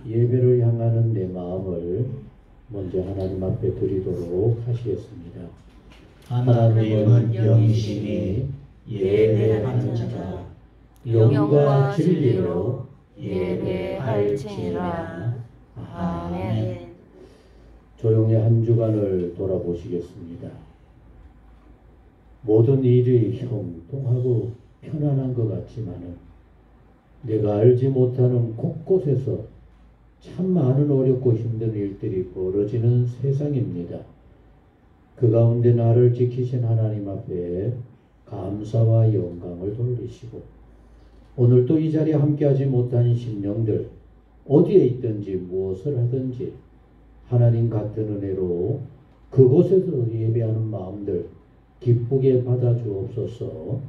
예배를 향하는 내 마음을 먼저 하나님 앞에 드리도록 하시겠습니다. 하나님은 영이시니 예배하는 자가 영과 진리로 예배할지니라. 아멘. 조용히 한 주간을 돌아보시겠습니다. 모든 일이 형통하고 편안한 것 같지만은 내가 알지 못하는 곳곳에서 참 많은 어렵고 힘든 일들이 벌어지는 세상입니다. 그 가운데 나를 지키신 하나님 앞에 감사와 영광을 돌리시고 오늘도 이 자리에 함께하지 못한 심령들 어디에 있든지 무엇을 하든지 하나님 같은 은혜로 그곳에서 예배하는 마음들 기쁘게 받아 주옵소서.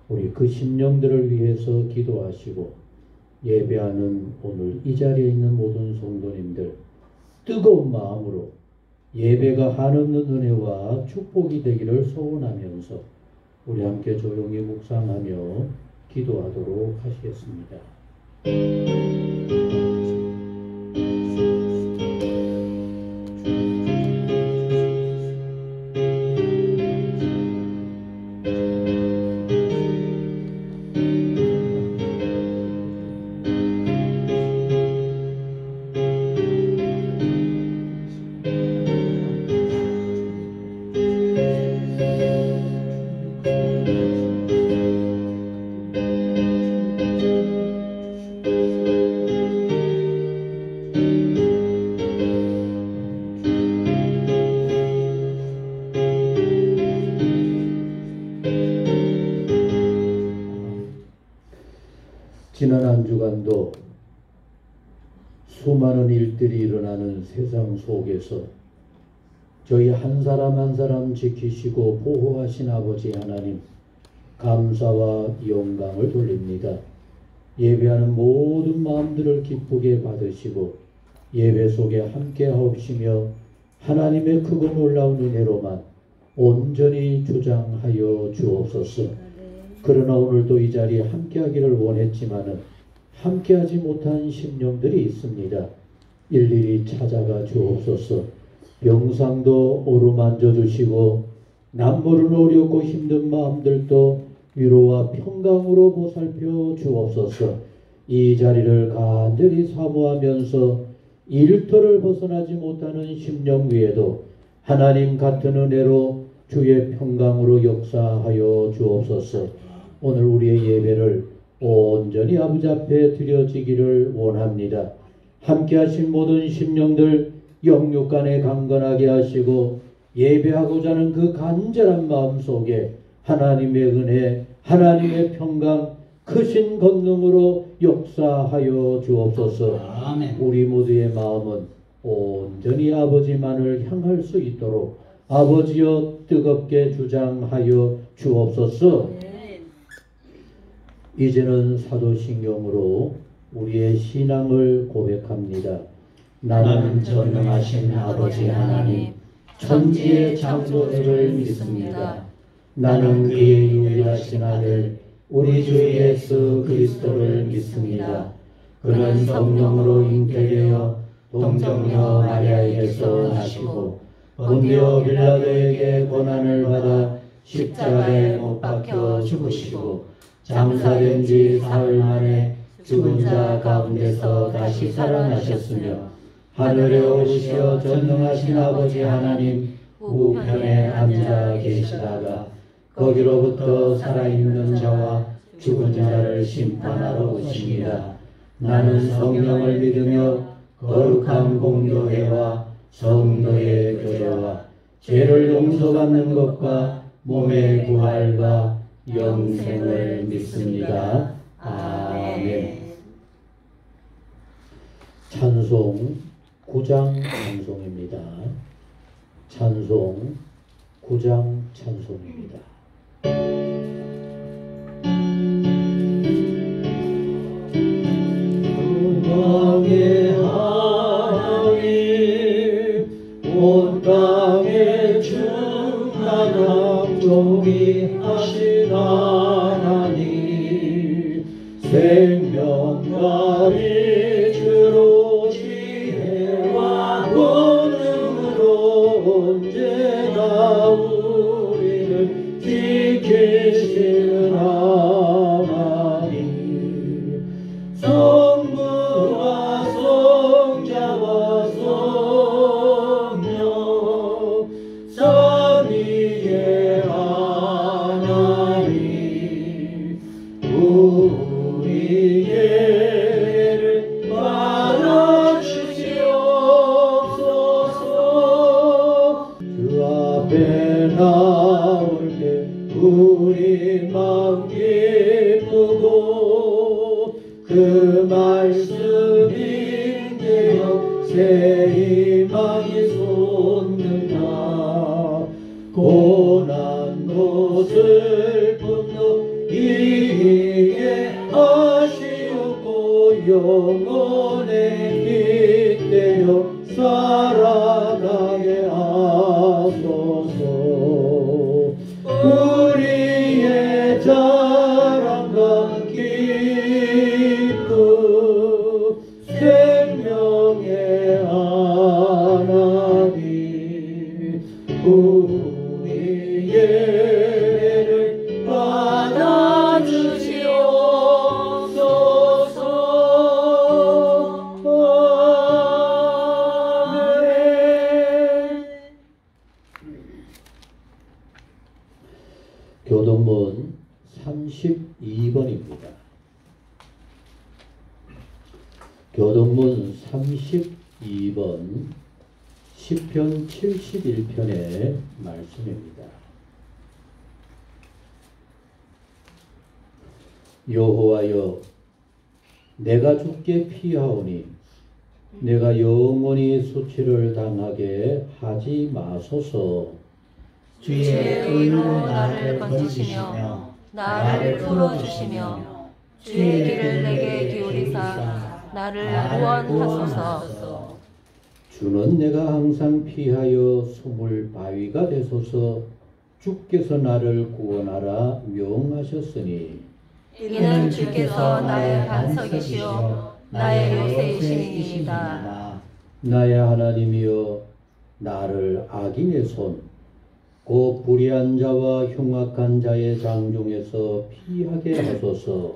우리 그 심령들을 위해서 기도하시고 예배하는 오늘 이 자리에 있는 모든 성도님들 뜨거운 마음으로 예배가 한없는 은혜와 축복이 되기를 소원하면서 우리 함께 조용히 묵상하며 기도하도록 하시겠습니다. 지난 한 주간도 수많은 일들이 일어나는 세상 속에서 저희 한 사람 한 사람 지키시고 보호하신 아버지 하나님 감사와 영광을 돌립니다. 예배하는 모든 마음들을 기쁘게 받으시고 예배 속에 함께 하옵시며 하나님의 크고 놀라운 은혜로만 온전히 주장하여 주옵소서. 그러나 오늘도 이 자리에 함께하기를 원했지만은 함께하지 못한 심령들이 있습니다. 일일이 찾아가 주옵소서. 병상도 어루만져 주시고 남모르는 어렵고 힘든 마음들도 위로와 평강으로 보살펴 주옵소서. 이 자리를 간절히 사모하면서 일터를 벗어나지 못하는 심령 위에도 하나님 같은 은혜로 주의 평강으로 역사하여 주옵소서. 오늘 우리의 예배를 온전히 아버지 앞에 드려지기를 원합니다. 함께하신 모든 심령들 영육간에 강건하게 하시고 예배하고자 하는 그 간절한 마음 속에 하나님의 은혜, 하나님의 평강, 크신 권능으로 역사하여 주옵소서. 아멘. 우리 모두의 마음은 온전히 아버지만을 향할 수 있도록 아버지여 뜨겁게 주장하여 주옵소서. 이제는 사도신경으로 우리의 신앙을 고백합니다. 나는 전능하신 아버지 하나님 천지의 창조주를 믿습니다. 나는 그의 유일하신 아들 우리 주 예수 그리스도를 믿습니다. 그는 성령으로 잉태되어 동정녀 마리아에게서 나시고 본디오 빌라도에게 고난을 받아 십자가에 못 박혀 죽으시고 장사된 지 사흘 만에 죽은 자 가운데서 다시 살아나셨으며 하늘에 오르시어 전능하신 아버지 하나님 우편에 앉아 계시다가 거기로부터 살아있는 자와 죽은 자를 심판하러 오십니다. 나는 성령을 믿으며 거룩한 공교회와 성도의 교제와 죄를 용서받는 것과 몸의 부활과 영생을 믿습니다. 아멘. 찬송 9장 찬송입니다. 찬송 9장 찬송입니다. 땅의 하나님 온 땅에 충만함 존귀하신 하나님 생명과 빛으로 우리의 자랑과 기쁨 생명의 하나님 우리 예배를 받아주시옵소서. 아멘. 교동문 32번입니다. 교동문 32번 시편 71편의 말씀입니다. 여호와여 내가 주께 피하오니 내가 영원히 수치를 당하게 하지 마소서. 주의 의로 나를 건지시며 나를 풀어주시며 주의 길을 내게 기울이사 나를 구원하소서. 주는 내가 항상 피하여 숨을 바위가 되소서. 주께서 나를 구원하라 명하셨으니 이는 주께서 나의 반석이시요 나의 요새이시니이다. 나의 하나님이여 나를 악인의 손 곧 불의한 자와 흉악한 자의 장중에서 피하게 하소서.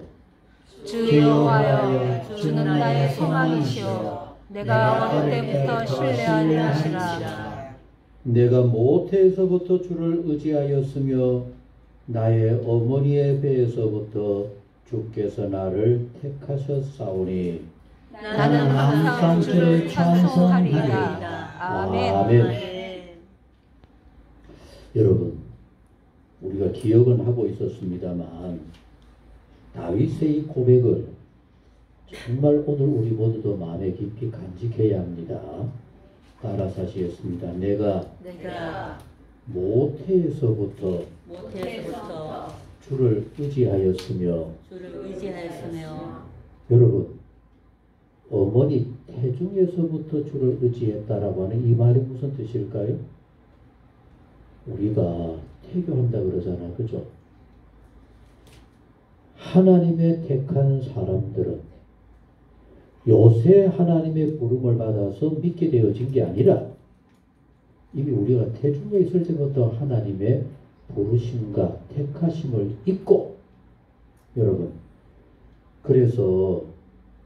주 여호와여 주는 나의 소망이시요 내가 어느 때부터 신뢰하는 것이라. 내가 모태에서부터 주를 의지하였으며 나의 어머니의 배에서부터 주께서 나를 택하셨사오니 나는 항상 주를 찬송하리이다. 아멘. 여러분, 우리가 기억은 하고 있었습니다만 다윗의 이 고백을 정말 오늘 우리 모두도 마음에 깊이 간직해야 합니다. 따라서 하시겠습니다. 내가 모태에서부터 주를 의지하였으며 여러분, 어머니 태중에서부터 주를 의지했다라고 하는 이 말이 무슨 뜻일까요? 우리가 태교한다 그러잖아, 그죠? 하나님의 택한 사람들은 요새 하나님의 부름을 받아서 믿게 되어진 게 아니라 이미 우리가 태중에 있을 때부터 하나님의 부르심과 택하심을 잊고, 여러분, 그래서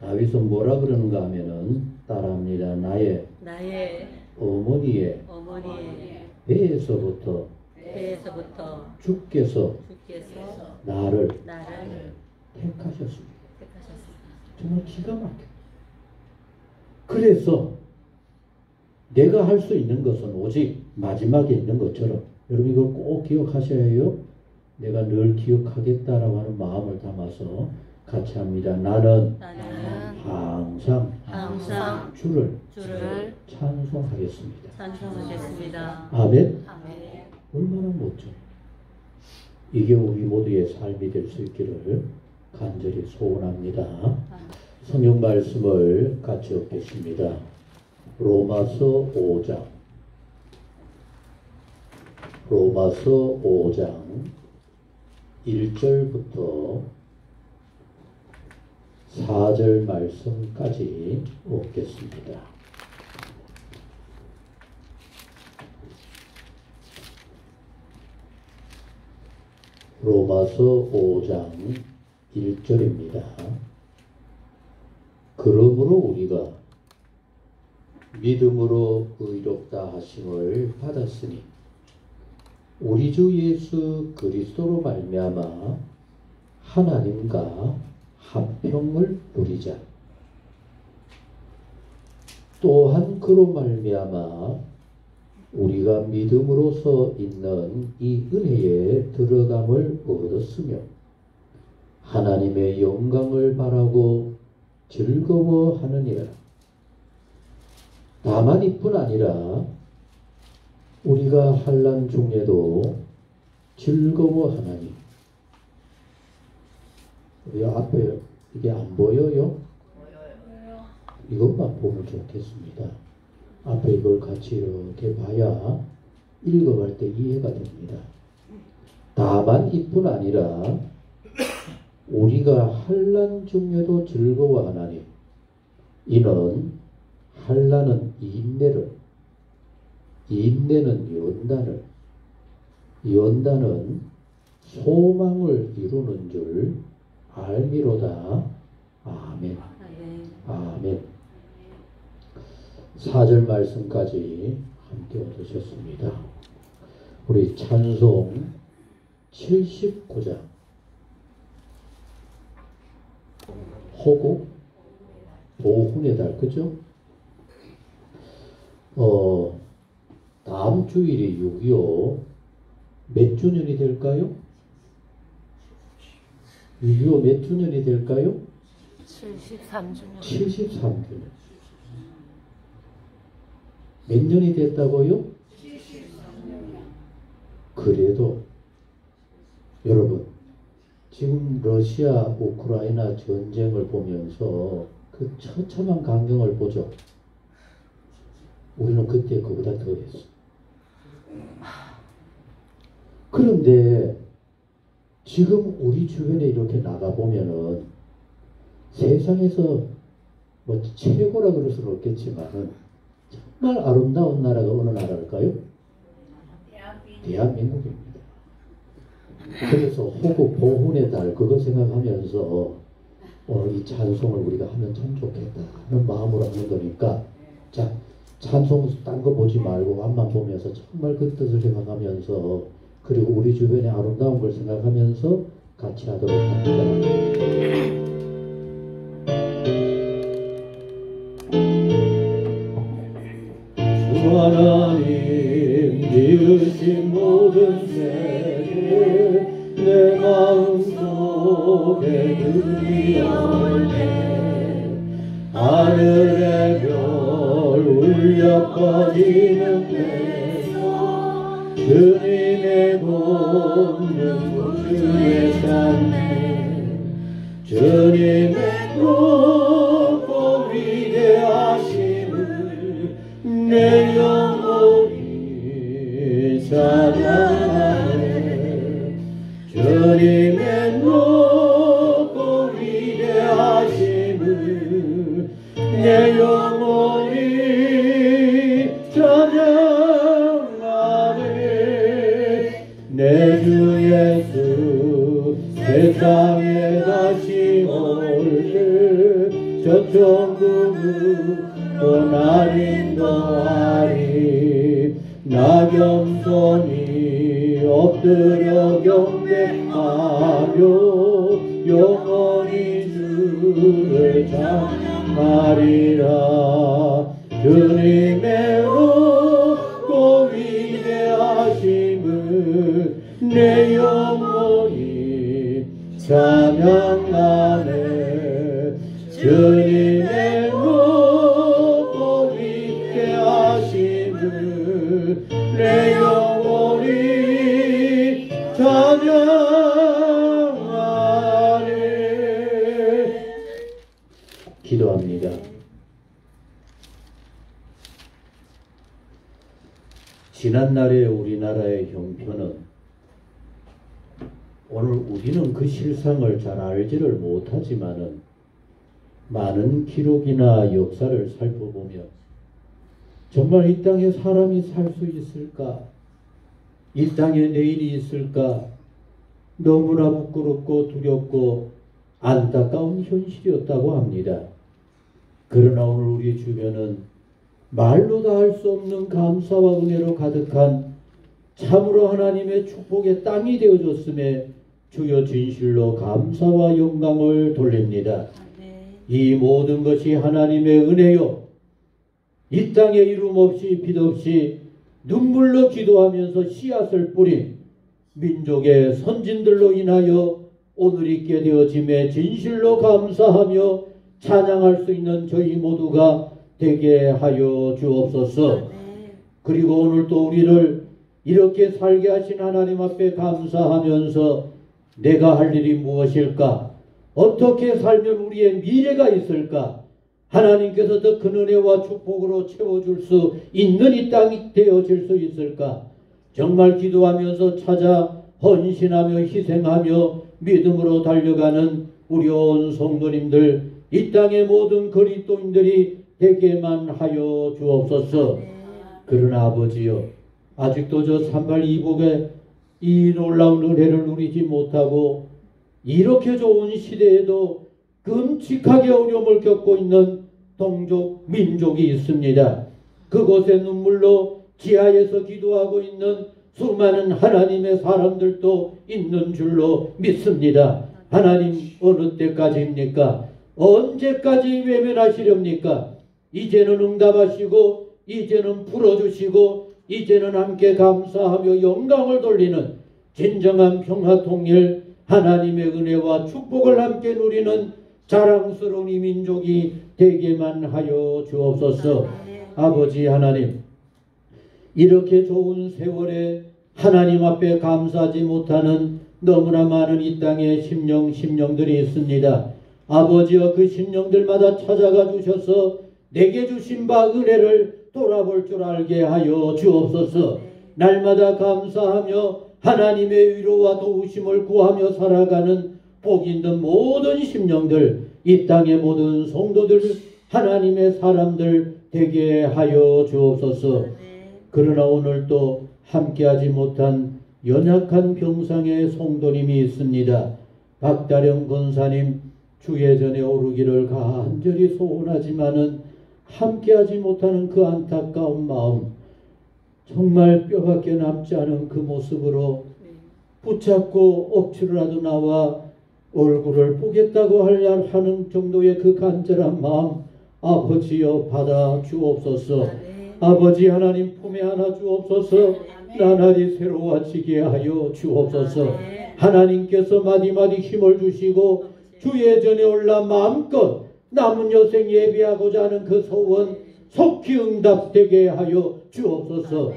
다윗은 뭐라 그러는가 하면은 따라합니다. 나의 어머니의 배에서부터 주께서 나를 택하셨습니다. 정말 기가 막혀. 그래서 내가 할 수 있는 것은 오직 마지막에 있는 것처럼, 여러분 이걸 꼭 기억하셔야 해요. 내가 늘 기억하겠다라고 하는 마음을 담아서 같이 합니다. 나는 항상 주를 찬송하겠습니다. 아멘. 얼마나 멋져. 이게 우리 모두의 삶이 될 수 있기를 간절히 소원합니다. 성경 말씀을 같이 읽겠습니다. 로마서 5장 1절부터 4절 말씀까지 읽겠습니다. 로마서 5장 1절입니다. 그러므로 우리가 믿음으로 의롭다 하심을 받았으니 우리 주 예수 그리스도로 말미암아 하나님과 화평을 누리자. 또한 그로 말미암아 우리가 믿음으로서 있는 이 은혜에 들어감을 얻었으며 하나님의 영광을 바라고 즐거워하느니라. 다만 이뿐 아니라 우리가 환난 중에도 즐거워하나니. 우리 앞에 이게 안 보여요? 이것만 보면 좋겠습니다. 앞에 이걸 같이 이렇게 봐야 읽어갈 때 이해가 됩니다. 다만 이뿐 아니라 우리가 환난 중에도 즐거워하나니 이는 환난은 인내를, 인내는 연단을, 연단은 소망을 이루는 줄 알미로다. 아멘. 아멘. 4절 말씀까지 함께 얻으셨습니다. 우리 찬송 79장 호국 보훈의 달, 그죠? 다음 주일이 6.25 몇 주년이 될까요? 6.25 몇 주년이 될까요? 73주년. 73주년. 몇 년이 됐다고요? 73년. 그래도 여러분, 지금 러시아 우크라이나 전쟁을 보면서 그 처참한 광경을 보죠. 우리는 그때 그보다 더 했어. 그런데 지금 우리 주변에 이렇게 나가보면은 세상에서 뭐 최고라 그럴 수는 없겠지만은 정말 아름다운 나라가 어느 나라일까요? 대한민국입니다. 그래서 호국 보훈의 달 그거 생각하면서 이 찬송을 우리가 하면 참 좋겠다 하는 마음으로 하는 거니까, 자, 찬송 딴 거 보지 말고 앞만 보면서 정말 그 뜻을 생각하면서, 그리고 우리 주변의 아름다운 걸 생각하면서 같이 하도록 합니다. 주 하나님 지으신 모든 세계 내 마음속에 드리오네. 하늘의 별 울려 퍼지는 데서 주님의 돕는 주의 찬美, 주님의 높고 위대하심을 내 영혼이 찬양하네. 주님의 높고 위대하심을 내 영혼이 찬양하네. 내 주 예수 세상에 다시 올 때 저 천국으로 날 인도하리. 나 겸손히 엎드려 경배하며 영원히 주를 찬양하리라. 주님의 높고 위대하심을 내 영혼이 찬양하네. 주님의 높고 위대하심을 내 영혼이 찬양하네. 기도합니다. 지난날의 우리나라의 형편은 오늘 우리는 그 실상을 잘 알지를 못하지만은 많은 기록이나 역사를 살펴보면 정말 이 땅에 사람이 살 수 있을까? 이 땅에 내일이 있을까? 너무나 부끄럽고 두렵고 안타까운 현실이었다고 합니다. 그러나 오늘 우리 주변은 말로 다 할 수 없는 감사와 은혜로 가득한 참으로 하나님의 축복의 땅이 되어줬음에 주여 진실로 감사와 영광을 돌립니다. 이 모든 것이 하나님의 은혜요, 이 땅에 이름 없이 빛 없이 눈물로 기도하면서 씨앗을 뿌린 민족의 선진들로 인하여 오늘 있게 되어짐에 진실로 감사하며 찬양할 수 있는 저희 모두가 되게 하여 주옵소서. 그리고 오늘 또 우리를 이렇게 살게 하신 하나님 앞에 감사하면서 내가 할 일이 무엇일까? 어떻게 살면 우리의 미래가 있을까? 하나님께서 더 큰 은혜와 축복으로 채워줄 수 있는 이 땅이 되어질 수 있을까? 정말 기도하면서 찾아 헌신하며 희생하며 믿음으로 달려가는 우리 온 성도님들, 이 땅의 모든 그리스도인들이 되게만 하여 주옵소서. 그러나 아버지여, 아직도 저 산발이복의 이 놀라운 은혜를 누리지 못하고 이렇게 좋은 시대에도 끔찍하게 어려움을 겪고 있는 동족, 민족이 있습니다. 그곳에 눈물로 지하에서 기도하고 있는 수많은 하나님의 사람들도 있는 줄로 믿습니다. 하나님, 어느 때까지입니까? 언제까지 외면하시렵니까? 이제는 응답하시고 이제는 풀어주시고 이제는 함께 감사하며 영광을 돌리는 진정한 평화 통일, 하나님의 은혜와 축복을 함께 누리는 자랑스러운 이 민족이 되게만 하여 주옵소서. 아버지 하나님, 이렇게 좋은 세월에 하나님 앞에 감사하지 못하는 너무나 많은 이 땅에 심령들이 있습니다. 아버지여, 그 심령들마다 찾아가 주셔서 내게 주신 바 은혜를 돌아볼 줄 알게 하여 주옵소서. 날마다 감사하며 하나님의 위로와 도우심을 구하며 살아가는 복 있는 모든 심령들, 이 땅의 모든 성도들, 하나님의 사람들 되게 하여 주옵소서. 그러나 오늘 또 함께하지 못한 연약한 병상의 성도님이 있습니다. 박다령 권사님 주의 전에 오르기를 간절히 소원하지만은 함께하지 못하는 그 안타까운 마음, 정말 뼈밖에 남지 않은 그 모습으로 붙잡고 억지로라도 나와 얼굴을 보겠다고 하는 정도의 그 간절한 마음, 아버지여 받아 주옵소서. 아버지 하나님 품에 안아 주옵소서. 나날이 새로워지게 하여 주옵소서. 하나님께서 마디마디 힘을 주시고 주의 전에 올라 마음껏 남은 여생 예비하고자 하는 그 소원 속히 응답되게 하여 주옵소서.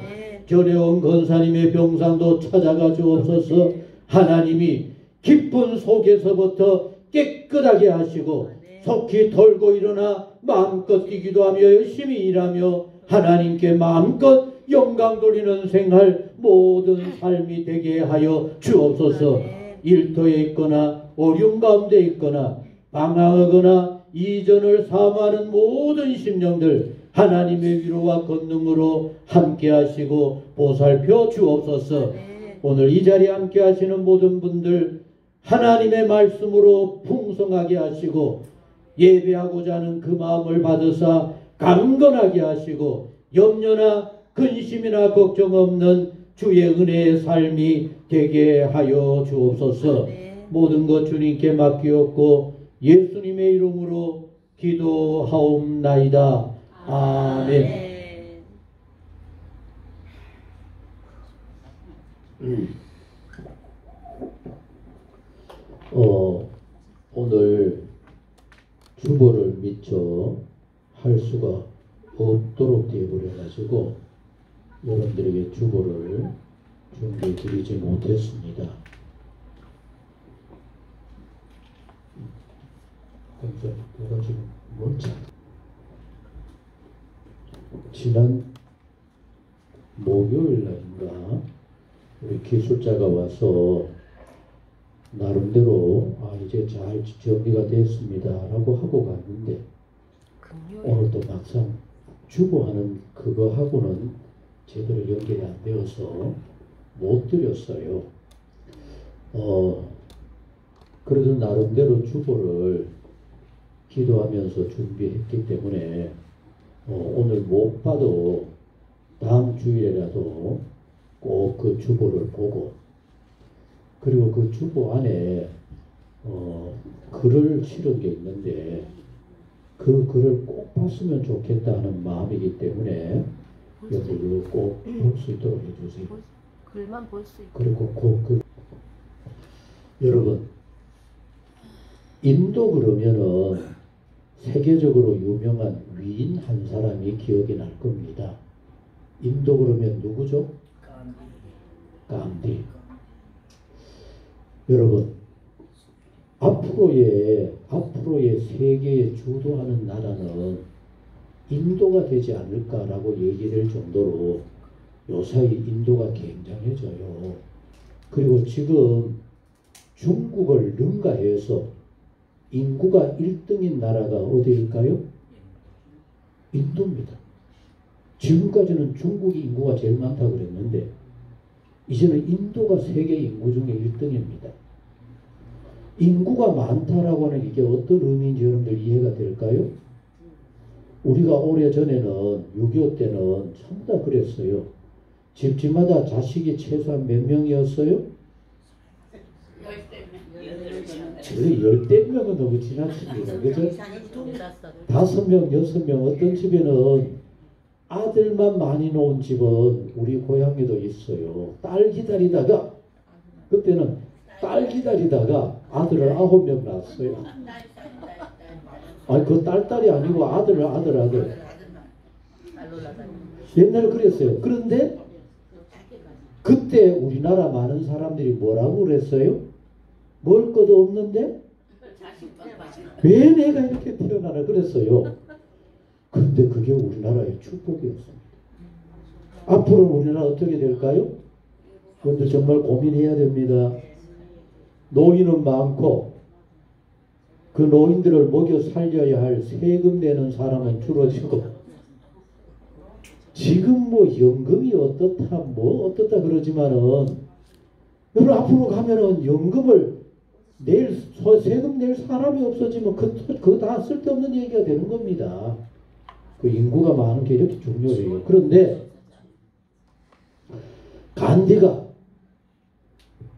전에 온 권사님의 병상도 찾아가 주옵소서. 하나님이 기쁜 속에서부터 깨끗하게 하시고 속히 털고 일어나 마음껏 뛰기도 하며 열심히 일하며 하나님께 마음껏 영광 돌리는 생활, 모든 삶이 되게 하여 주옵소서. 일터에 있거나 어려움 가운데 있거나 방황하거나 이전을 사모하는 모든 심령들 하나님의 위로와 권능으로 함께 하시고 보살펴 주옵소서. 오늘 이 자리에 함께 하시는 모든 분들 하나님의 말씀으로 풍성하게 하시고 예배하고자 하는 그 마음을 받으사 강건하게 하시고 염려나 근심이나 걱정 없는 주의 은혜의 삶이 되게 하여 주옵소서. 모든 것 주님께 맡기옵고 예수님의 이름으로 기도하옵나이다. 아멘. 오늘 주보를 미처 할 수가 없도록 되어버려가지고 여러분들에게 주보를 준비해 드리지 못했습니다. 내가 지금 뭔지 지난 목요일 날인가 우리 기술자가 와서 나름대로 이제 잘 정리가 됐습니다 라고 하고 갔는데 오늘 또 막상 주보하는 그거 하고는 제대로 연결이 안 되어서 못 드렸어요. 그래도 나름대로 주보를 기도하면서 준비했기 때문에 오늘 못 봐도 다음 주일에라도 꼭 그 주보를 보고 그리고 그 주보 안에 글을 실은 게 있는데 그 글을 꼭 봤으면 좋겠다 하는 마음이기 때문에 여러분들 꼭 볼 수 있도록 해주세요. 글만 볼 수 있고. 그리고 꼭 여러분 인도 그러면은 세계적으로 유명한 위인 한 사람이 기억이 날 겁니다. 인도 그러면 누구죠? 간디. 여러분 앞으로의 세계에 주도하는 나라는 인도가 되지 않을까라고 얘기를 정도로 요사이 인도가 굉장해져요. 그리고 지금 중국을 능가해서 인구가 1등인 나라가 어디일까요? 인도입니다. 지금까지는 중국이 인구가 제일 많다고 그랬는데 이제는 인도가 세계 인구 중에 1등입니다. 인구가 많다라고 하는 이게 어떤 의미인지 여러분들 이해가 될까요? 우리가 오래전에는 6.25 때는 전부 다 그랬어요. 집집마다 자식이 최소한 몇 명이었어요? 10명은 너무 지나칩니다. 그죠? 5명, 6명, 어떤 집에는 아들만 많이 놓은 집은 우리 고향에도 있어요. 딸 기다리다가, 그때는 딸 기다리다가 아들을 9명 낳았어요. 아니, 그 딸이 아니고 아들. 옛날에 그랬어요. 그런데 그때 우리나라 많은 사람들이 뭐라고 그랬어요? 먹을 것도 없는데 왜 내가 이렇게 태어나나 그랬어요. 근데 그게 우리나라의 축복이었습니다. 앞으로 우리나라 어떻게 될까요? 여러분들 정말 고민해야 됩니다. 노인은 많고 그 노인들을 먹여 살려야 할 세금 내는 사람은 줄어지고 지금 뭐 연금이 어떻다 그러지만은 여러분 앞으로 가면은 연금을 세금 낼 사람이 없어지면 그거 다 쓸데없는 얘기가 되는 겁니다. 그 인구가 많은 게 이렇게 중요해요. 그런데 간디가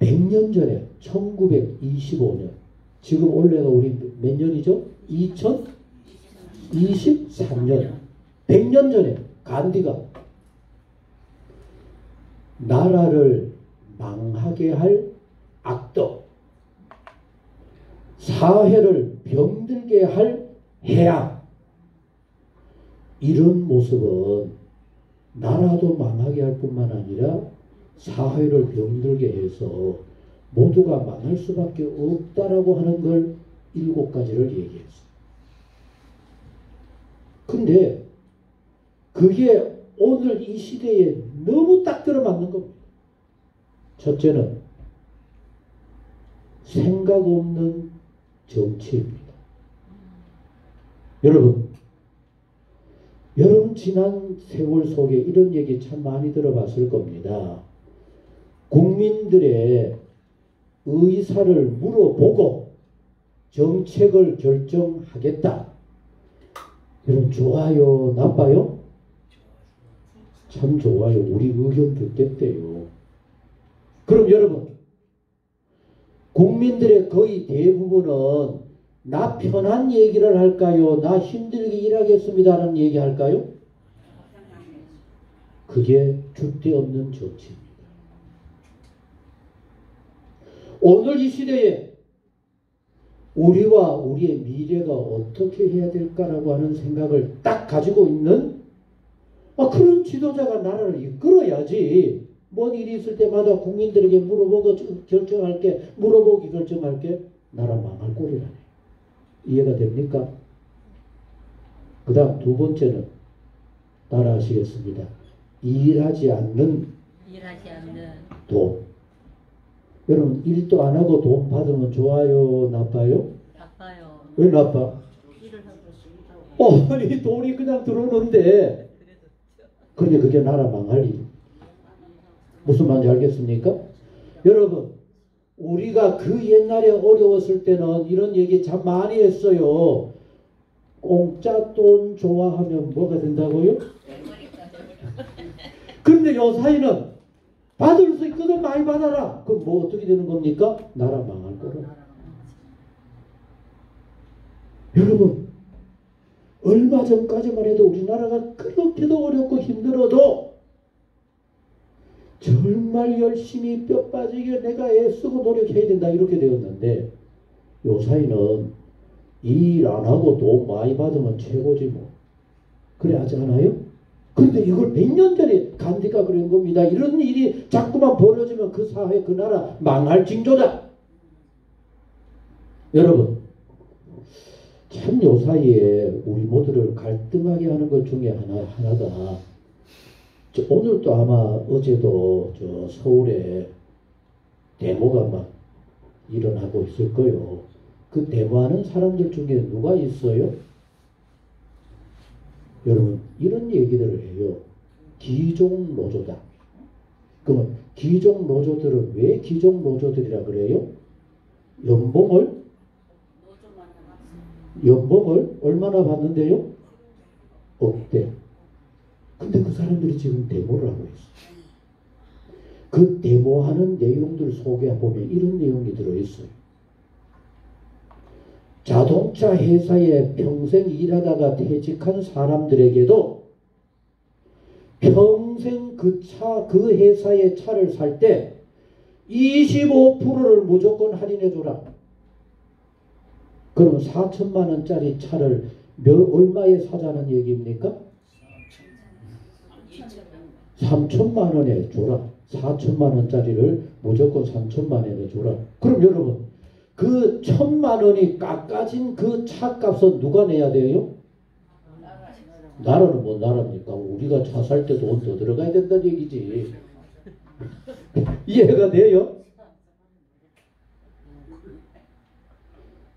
100년 전에 1925년 지금 올해가 우리 몇 년이죠? 2023년 100년 전에 간디가 나라를 망하게 할 악덕, 사회를 병들게 할 해악, 이런 모습은 나라도 망하게 할 뿐만 아니라 사회를 병들게 해서 모두가 망할 수밖에 없다라고 하는 걸 7가지를 얘기했어요. 근데 그게 오늘 이 시대에 너무 딱 들어맞는 겁니다. 첫째는 생각 없는 정치입니다. 여러분 지난 세월 속에 이런 얘기 참 많이 들어봤을 겁니다. 국민들의 의사를 물어보고 정책을 결정하겠다. 여러분 좋아요? 나빠요? 참 좋아요. 우리 의견 듣겠대요. 그럼 여러분 국민들의 거의 대부분은 나 편한 얘기를 할까요? 나 힘들게 일하겠습니다라는 얘기 할까요? 그게 줏대없는 정치입니다. 오늘 이 시대에 우리와 우리의 미래가 어떻게 해야 될까라고 하는 생각을 딱 가지고 있는 그런 지도자가 나라를 이끌어야지. 뭔 일이 있을 때마다 국민들에게 물어보고 결정할게, 물어보기 결정할게, 나라 망할 꼴이라네. 이해가 됩니까? 그 다음 2번째는 따라하시겠습니다. 일하지 않는 돈. 여러분 일도 안 하고 돈 받으면 좋아요? 나빠요? 나빠요. 왜 나빠? 일을 하고 싶다고. 아니 돈이 그냥 들어오는데 근데 그게 나라 망할 일. 무슨 말인지 알겠습니까? 여러분 우리가 그 옛날에 어려웠을 때는 이런 얘기 참 많이 했어요. 공짜 돈 좋아하면 뭐가 된다고요? 근데 요사이는 받을 수 있거든 많이 받아라. 그럼 뭐 어떻게 되는 겁니까? 나라 망할 거라. 여러분 얼마 전까지만 해도 우리나라가 그렇게도 어렵고 힘들어도 정말 열심히 뼈 빠지게 내가 애쓰고 노력해야 된다 이렇게 되었는데 요사이는 일 안 하고 돈 많이 받으면 최고지 뭐. 그래 하지 않아요? 그런데 이걸 100년 전에 간디가 그런 겁니다. 이런 일이 자꾸만 벌어지면 그 사회 그 나라 망할 징조다. 여러분 참 요사이에 우리 모두를 갈등하게 하는 것 중에 하나가 오늘도 아마 어제도 저 서울에 데모가 막 일어나고 있을 거요. 그 데모하는 사람들 중에 누가 있어요? 여러분 이런 얘기들을 해요. 기종 노조다. 그러면 기종 노조들은 왜 기종 노조들이라 그래요? 연봉을 얼마나 받는데요? 없대. 근데 그 사람들이 지금 데모를 하고 있어. 그 데모하는 내용들 속에 보면 이런 내용이 들어있어요. 자동차 회사에 평생 일하다가 퇴직한 사람들에게도 평생 그 회사의 차를 살 때 25%를 무조건 할인해 줘라. 그럼 4천만 원짜리 차를 얼마에 사자는 얘기입니까? 3천만 원에 줘라. 4천만 원짜리를 무조건 3천만 원에 줘라. 그럼 여러분 그 1,000만 원이 깎아진 그 차값은 누가 내야 돼요? 나라는 뭐 나라입니까? 우리가 차 살 때 돈 더 들어가야 된다는 얘기지. 이해가 돼요?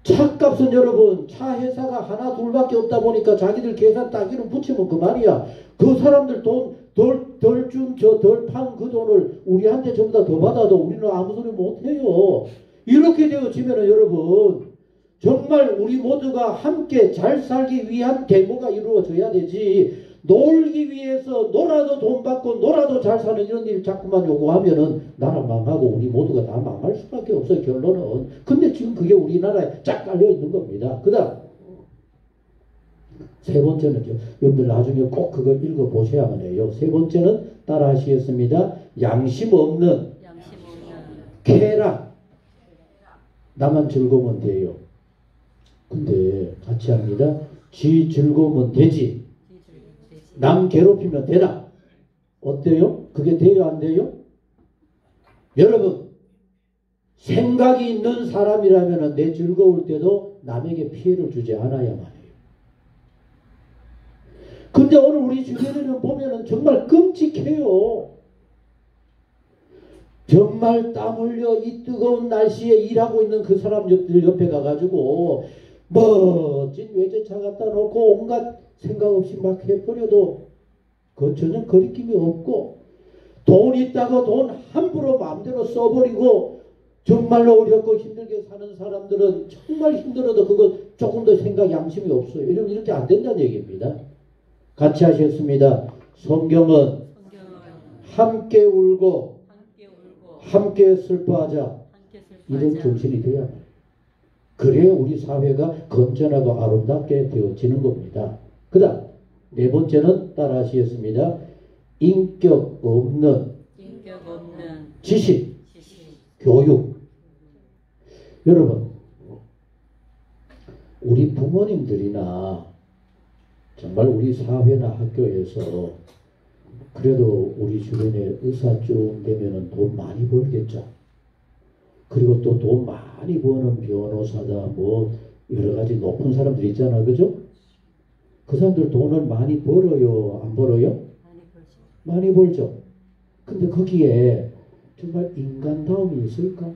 차값은 여러분 차 회사가 하나 둘밖에 없다 보니까 자기들 계산 따기로 붙이면 그 말이야. 그 사람들 덜 판 그 돈을 우리한테 전부 다 더 받아도 우리는 아무 소리 못해요. 이렇게 되어지면 여러분 정말 우리 모두가 함께 잘 살기 위한 데모가 이루어져야 되지. 놀기 위해서 놀아도 돈 받고 놀아도 잘 사는 이런 일 자꾸만 요구하면은 나라 망하고 우리 모두가 다 망할 수밖에 없어요. 결론은. 근데 지금 그게 우리나라에 쫙 깔려 있는 겁니다. 그 다음 세 번째는요. 여러분들 나중에 꼭 그거 읽어보셔야만 해요. 세 번째는 따라 하시겠습니다. 양심 없는 쾌락. 나만 즐거우면 돼요. 근데 같이 합니다. 지 즐거우면 되지. 남 괴롭히면 되나? 어때요? 그게 돼요? 안 돼요? 여러분 생각이 있는 사람이라면 내 즐거울 때도 남에게 피해를 주지 않아야만 해요. 근데 오늘 우리 주변에는 보면은 정말 끔찍해요. 정말 땀 흘려 이 뜨거운 날씨에 일하고 있는 그 사람들 옆에 가가지고 멋진 외제차 갖다 놓고 온갖 생각 없이 막 해버려도 그 전혀 거리낌이 없고 돈 있다고 돈 함부로 마음대로 써버리고 정말로 어렵고 힘들게 사는 사람들은 정말 힘들어도 그거 조금 더 생각 양심이 없어요. 이렇게 안 된다는 얘기입니다. 같이 하셨습니다. 성경은 함께 울고 함께 슬퍼하자. 이런 정신이 돼야 해요. 그래야 우리 사회가 건전하고 아름답게 되어지는 겁니다. 그 다음 네 번째는 따라 하시겠습니다. 인격 없는 지식, 교육. 여러분 우리 부모님들이나 정말 우리 사회나 학교에서 그래도 우리 주변에 의사쯤 되면은 돈 많이 벌겠죠. 그리고 또 돈 많이 버는 변호사다 뭐 여러 가지 높은 사람들 있잖아. 그죠? 그 사람들 돈을 많이 벌어요? 안 벌어요? 많이 벌죠. 근데 거기에 정말 인간다움이 있을까?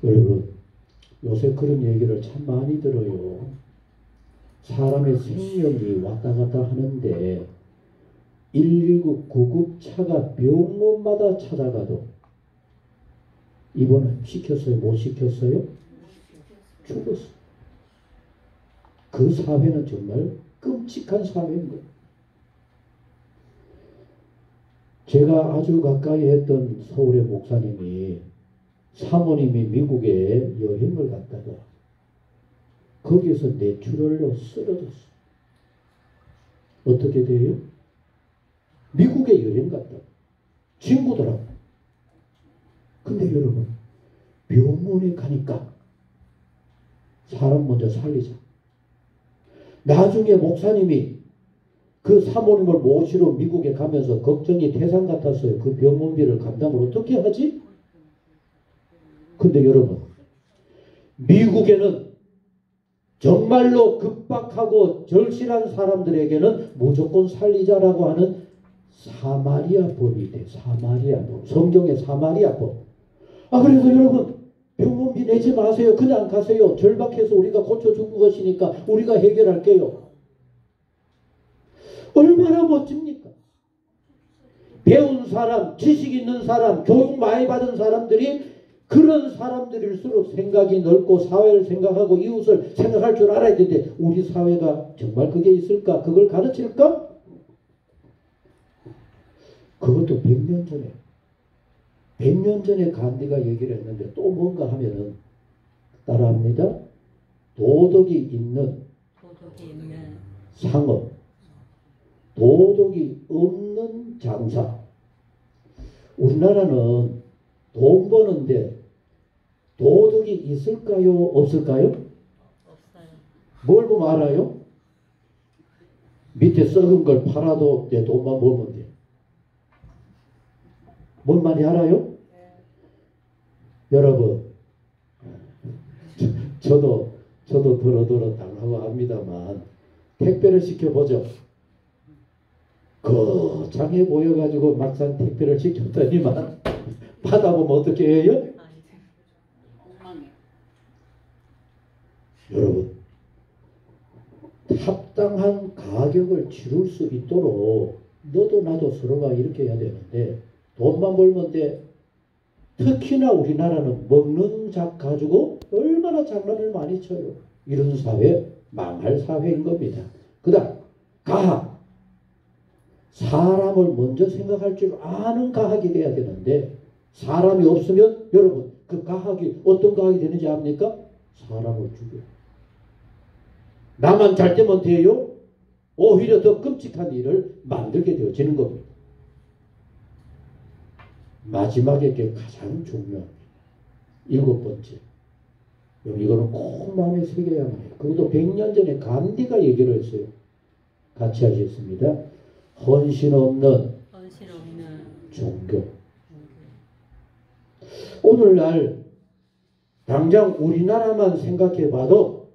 여러분 요새 그런 얘기를 참 많이 들어요. 사람의 생명이 왔다 갔다 하는데 119 구급차가 병원마다 찾아가도 입원을 시켰어요? 못 시켰어요? 죽었어. 그 사회는 정말 끔찍한 사회인 거예요. 제가 아주 가까이 했던 서울의 목사님이 사모님이 미국에 여행을 갔다가 거기에서 뇌출혈로 쓰러졌어. 어떻게 돼요? 미국에 여행 갔다. 친구들하고. 근데 여러분 병원에 가니까 사람 먼저 살리자. 나중에 목사님이 그 사모님을 모시러 미국에 가면서 걱정이 태산 같았어요. 그 병원비를 감당을 어떻게 하지? 근데 여러분 미국에는 정말로 급박하고 절실한 사람들에게는 무조건 살리자라고 하는 사마리아 법이 돼. 사마리아 법. 성경의 사마리아 법. 그래서 여러분 병원비 내지 마세요. 그냥 가세요. 절박해서 우리가 고쳐준 것이니까 우리가 해결할게요. 얼마나 멋집니까? 배운 사람, 지식 있는 사람, 교육 많이 받은 사람들이 그런 사람들일수록 생각이 넓고 사회를 생각하고 이웃을 생각할 줄 알아야 되는데 우리 사회가 정말 그게 있을까? 그걸 가르칠까? 그것도 100년 전에 100년 전에 간디가 얘기를 했는데 또 뭔가 하면은 따라합니다. 도덕이 있는 상업, 도덕이 없는 장사. 우리나라는 돈 버는데 도덕이 있을까요? 없을까요? 없어요. 뭘 보면 알아요? 밑에 썩은 걸 팔아도 내 돈만 벌면 돼. 뭔 말이 알아요? 여러분, 저도 더러더러 당하고 합니다만 택배를 시켜보죠. 거창해 보여가지고 막상 택배를 시켰더니만 받아보면 어떻게 해요? 여러분, 합당한 가격을 치룰 수 있도록 너도 나도 서로가 이렇게 해야 되는데 돈만 벌면 돼. 특히나 우리나라는 먹는 작 가지고 얼마나 장난을 많이 쳐요. 이런 사회 망할 사회인 겁니다. 그 다음 가학. 사람을 먼저 생각할 줄 아는 가학이 돼야 되는데 사람이 없으면 여러분 그 가학이 어떤 가학이 되는지 압니까? 사람을 죽여. 나만 잘 되면 돼요? 오히려 더 끔찍한 일을 만들게 되어지는 겁니다. 마지막에 게 가장 중요합니다. 7번째. 이거는 꼭 마음에 새겨야만 해요. 그것도 100년 전에 간디가 얘기를 했어요. 같이 하겠습니다. 헌신 없는 종교. 오늘날 당장 우리나라만 생각해봐도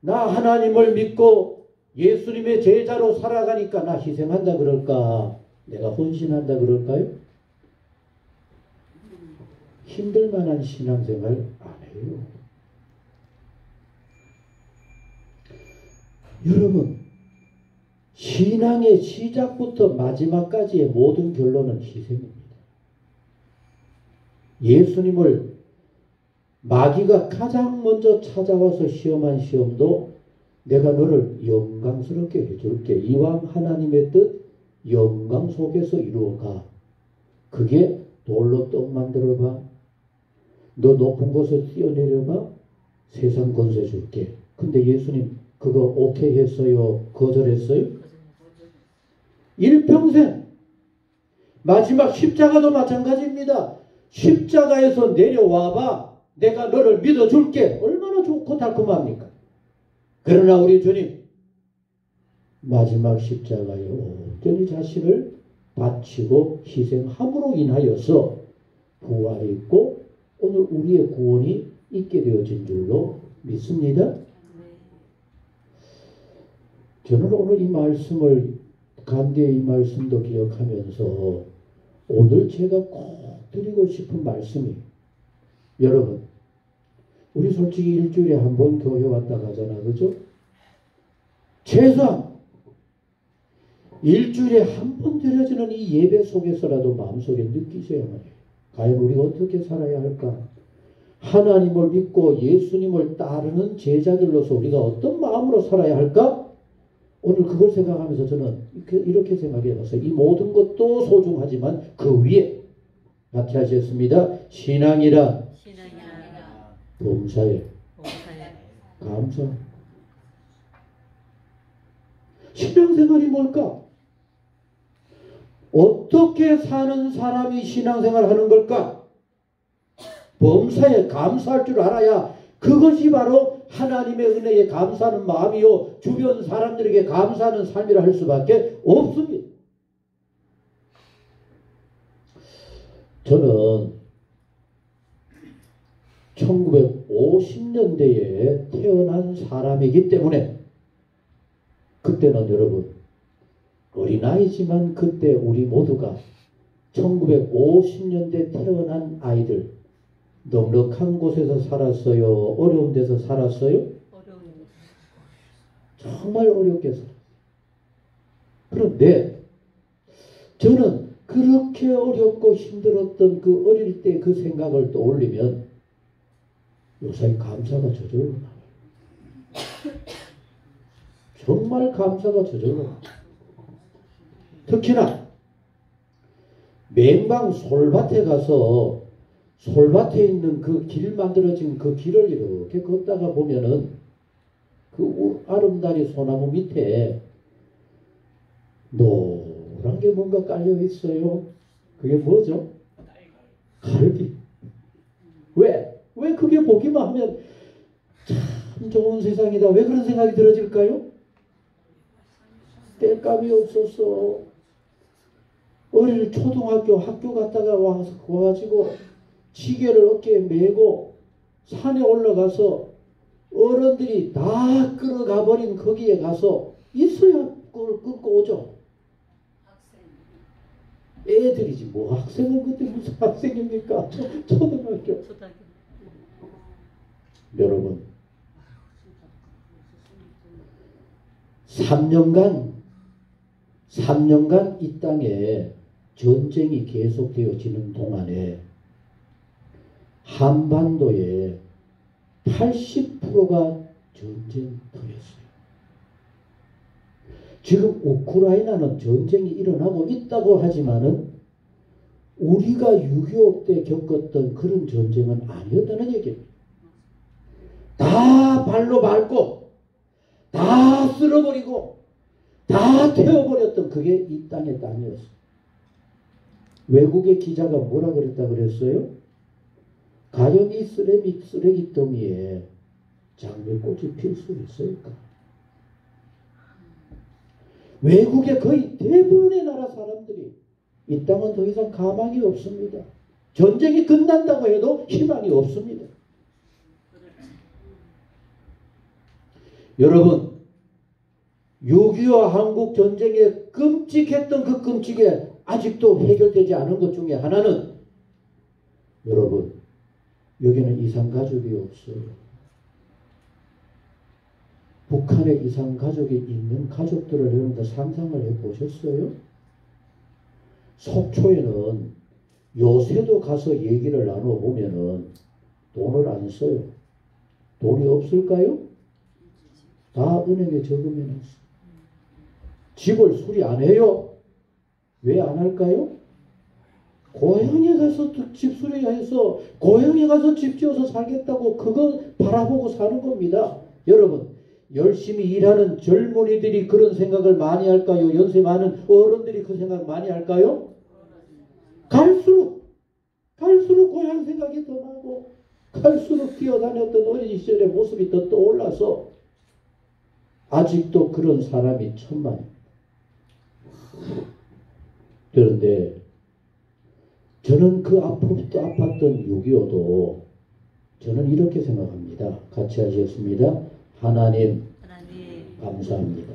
나 하나님을 믿고 예수님의 제자로 살아가니까 나 희생한다 그럴까? 내가 헌신한다 그럴까요? 힘들 만한 신앙생활 안 해요. 여러분, 신앙의 시작부터 마지막까지의 모든 결론은 희생입니다. 예수님을 마귀가 가장 먼저 찾아와서 시험한 시험도 내가 너를 영광스럽게 해줄게. 이왕 하나님의 뜻 영광 속에서 이루어가. 그게 돌로 떡 만들어봐. 너 높은 곳에 뛰어내려봐. 세상 권세 줄게. 근데 예수님 그거 오케이 했어요? 거절했어요? 일평생. 마지막 십자가도 마찬가지입니다. 십자가에서 내려와봐. 내가 너를 믿어줄게. 얼마나 좋고 달콤합니까? 그러나 우리 주님 마지막 십자가에 온전히 자신을 바치고 희생함으로 인하여서 부활이 있고 오늘 우리의 구원이 있게 되어진 줄로 믿습니다. 저는 오늘 이 말씀을 간디의 이 말씀도 기억하면서 오늘 제가 꼭 드리고 싶은 말씀이 여러분 우리 솔직히 일주일에 한 번 교회 왔다 가잖아. 그죠? 최소한 일주일에 한 번 드려지는 이 예배 속에서라도 마음속에 느끼셔야만 해요. 과연 우리가 어떻게 살아야 할까? 하나님을 믿고 예수님을 따르는 제자들로서 우리가 어떤 마음으로 살아야 할까? 오늘 그걸 생각하면서 저는 이렇게 생각해 봤어요. 이 모든 것도 소중하지만 그 위에 같이 하셨습니다. 신앙이란 범사에 감사. 신앙생활이 뭘까? 어떻게 사는 사람이 신앙생활을 하는 걸까? 범사에 감사할 줄 알아야 그것이 바로 하나님의 은혜에 감사하는 마음이요 주변 사람들에게 감사하는 삶이라 할 수밖에 없습니다. 저는 1950년대에 태어난 사람이기 때문에 그때는 여러분 어린아이지만 그때 우리 모두가 1950년대 태어난 아이들 넉넉한 곳에서 살았어요? 어려운 데서 살았어요? 어려운. 정말 어렵게 살았어요. 그런데 저는 그렇게 어렵고 힘들었던 그 어릴 때 그 생각을 떠올리면 요새 감사가 저절로 나와요. 정말 감사가 저절로 나와요. 특히나 맹방 솔밭에 가서 솔밭에 있는 그 길 만들어진 그 길을 이렇게 걷다가 보면은 그 아름다리 소나무 밑에 노란 게 뭔가 깔려 있어요. 그게 뭐죠? 갈비. 왜? 왜 그게 보기만 하면 참 좋은 세상이다. 왜 그런 생각이 들어질까요? 땔감이 없어서 어릴 초등학교 학교 갔다가 와가지고 지게를 어깨에 메고 산에 올라가서 어른들이 다 끌어가 버린 거기에 가서 있어야 그걸 끊고 오죠. 애들이지 뭐 학생은 그때 무슨 학생입니까? 초등학교. 여러분 3년간 이 땅에 전쟁이 계속되어지는 동안에 한반도의 80%가 전쟁터였어요. 지금 우크라이나는 전쟁이 일어나고 있다고 하지만은 우리가 6.25 때 겪었던 그런 전쟁은 아니었다는 얘기입니다. 다 발로 밟고 다 쓸어버리고 다 태워버렸던 그게 이 땅의 땅이었어요. 외국의 기자가 뭐라 그랬다 그랬어요? 과연 이 쓰레기 더미에 장미꽃이 필 수 있을까? 외국의 거의 대부분의 나라 사람들이 이 땅은 더 이상 가망이 없습니다. 전쟁이 끝난다고 해도 희망이 없습니다. 여러분 6.25 한국 전쟁에 끔찍했던 그 끔찍에 아직도 해결되지 않은 것 중에 하나는 여러분 여기는 이산가족이 없어요. 북한에 이산가족이 있는 가족들을 여러분들 상상을 해보셨어요? 속초에는 요새도 가서 얘기를 나눠보면은 돈을 안 써요. 돈이 없을까요? 다 은행에 저금해놨어요. 집을 수리 안 해요. 왜 안 할까요? 고향에 가서 집 수리해서 고향에 가서 집 지어서 살겠다고 그거 바라보고 사는 겁니다. 여러분 열심히 일하는 젊은이들이 그런 생각을 많이 할까요? 연세 많은 어른들이 그 생각 많이 할까요? 갈수록 고향 생각이 더 나고 갈수록 뛰어다녔던 어린 시절의 모습이 더 떠올라서 아직도 그런 사람이 천만입니다. 그런데 저는 그 아팠던 6.25도 저는 이렇게 생각합니다. 같이 하시겠습니다. 하나님 감사합니다.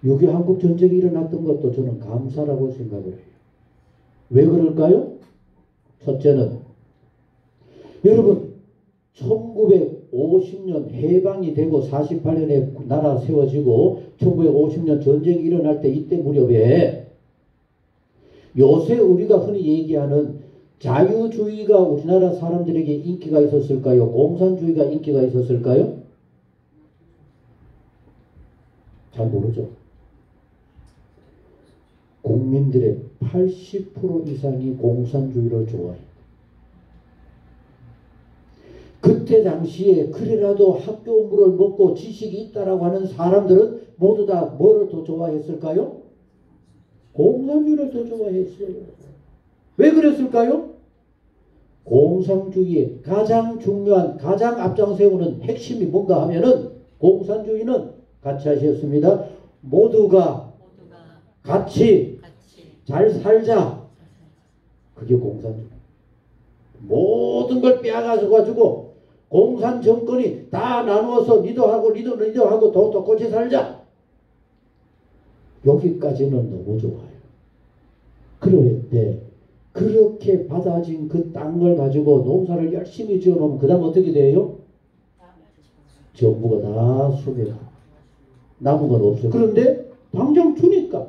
6.25 한국 전쟁이 일어났던 것도 저는 감사라고 생각을 해요. 왜 그럴까요? 첫째는 여러분 1950년 해방이 되고 48년에 나라 세워지고 1950년 전쟁이 일어날 때 이때 무렵에 요새 우리가 흔히 얘기하는 자유주의가 우리나라 사람들에게 인기가 있었을까요? 공산주의가 인기가 있었을까요? 잘 모르죠. 국민들의 80% 이상이 공산주의를 좋아해요. 그때 당시에 그래라도 학교 물을 먹고 지식이 있다라고 하는 사람들은 모두 다 뭐를 더 좋아했을까요? 공산주의를 더 좋아했어요. 왜 그랬을까요? 공산주의의 가장 중요한 가장 앞장 세우는 핵심이 뭔가 하면은 공산주의는 같이 하셨습니다. 모두가 같이 잘 살자. 그게 공산주의. 모든 걸 빼앗아가지고 공산 정권이 다 나누어서 니도 하고 니도 하고 똑같이 살자. 여기까지는 너무 좋아요. 그런데 그렇게 받아진 그 땅을 가지고 농사를 열심히 지어놓으면 그 다음 어떻게 돼요? 전부가 다 숲에 가. 남은 건 없어요. 그런데 당장 주니까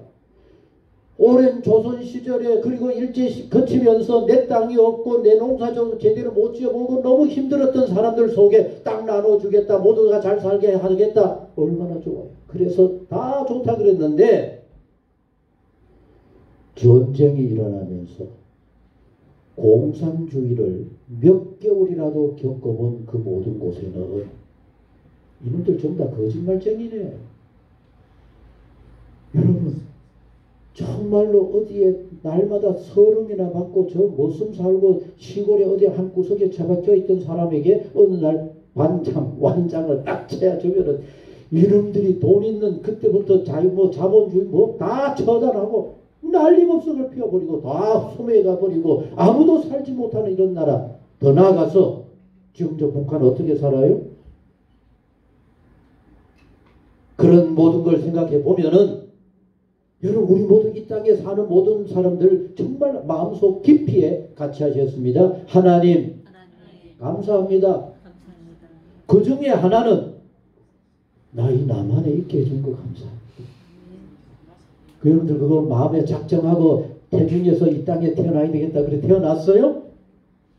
오랜 조선 시절에 그리고 일제 거치면서 내 땅이 없고 내 농사 좀 제대로 못 지어보고 너무 힘들었던 사람들 속에 땅 나눠주겠다, 모두가 잘 살게 하겠다, 얼마나 좋아요. 그래서 다 좋다 그랬는데 전쟁이 일어나면서 공산주의를 몇 개월이라도 겪어본 그 모든 곳에는 이놈들 전부 다 거짓말쟁이네. 여러분 정말로 어디에 날마다 서름이나 받고 저 머슴 살고 시골에 어디 한 구석에 처박혀 있던 사람에게 어느 날 완장을 딱 채워주면은 이놈들이 돈 있는 그때부터 자본주의 다 처단하고 난리법석을 피워버리고 다 소매에 가버리고 아무도 살지 못하는 이런 나라. 더 나아가서 지금 저 북한 어떻게 살아요? 그런 모든 걸 생각해 보면은 여러분 우리 모두 이 땅에 사는 모든 사람들 정말 마음속 깊이에 같이 하셨습니다. 하나님 감사합니다. 그 중에 하나는 나 이 남한에 있게 해준 거 감사합니다. 그 여러분들 그거 마음에 작정하고 태중에서 이 땅에 태어나야 되겠다 그래 태어났어요?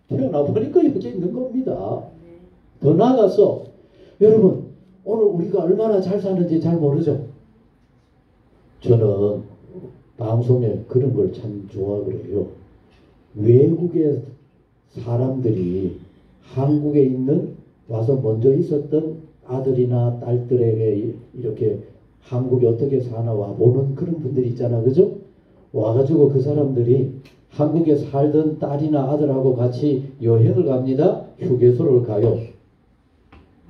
태어나 보니까 여기 있는 겁니다. 더 나아가서 여러분 오늘 우리가 얼마나 잘 사는지 잘 모르죠? 저는 방송에 그런 걸 참 좋아 그래요. 외국의 사람들이 한국에 있는 와서 먼저 있었던 아들이나 딸들에게 이렇게 한국에 어떻게 사나 와보는 그런 분들이 있잖아. 그죠? 와가지고 그 사람들이 한국에 살던 딸이나 아들하고 같이 여행을 갑니다. 휴게소를 가요.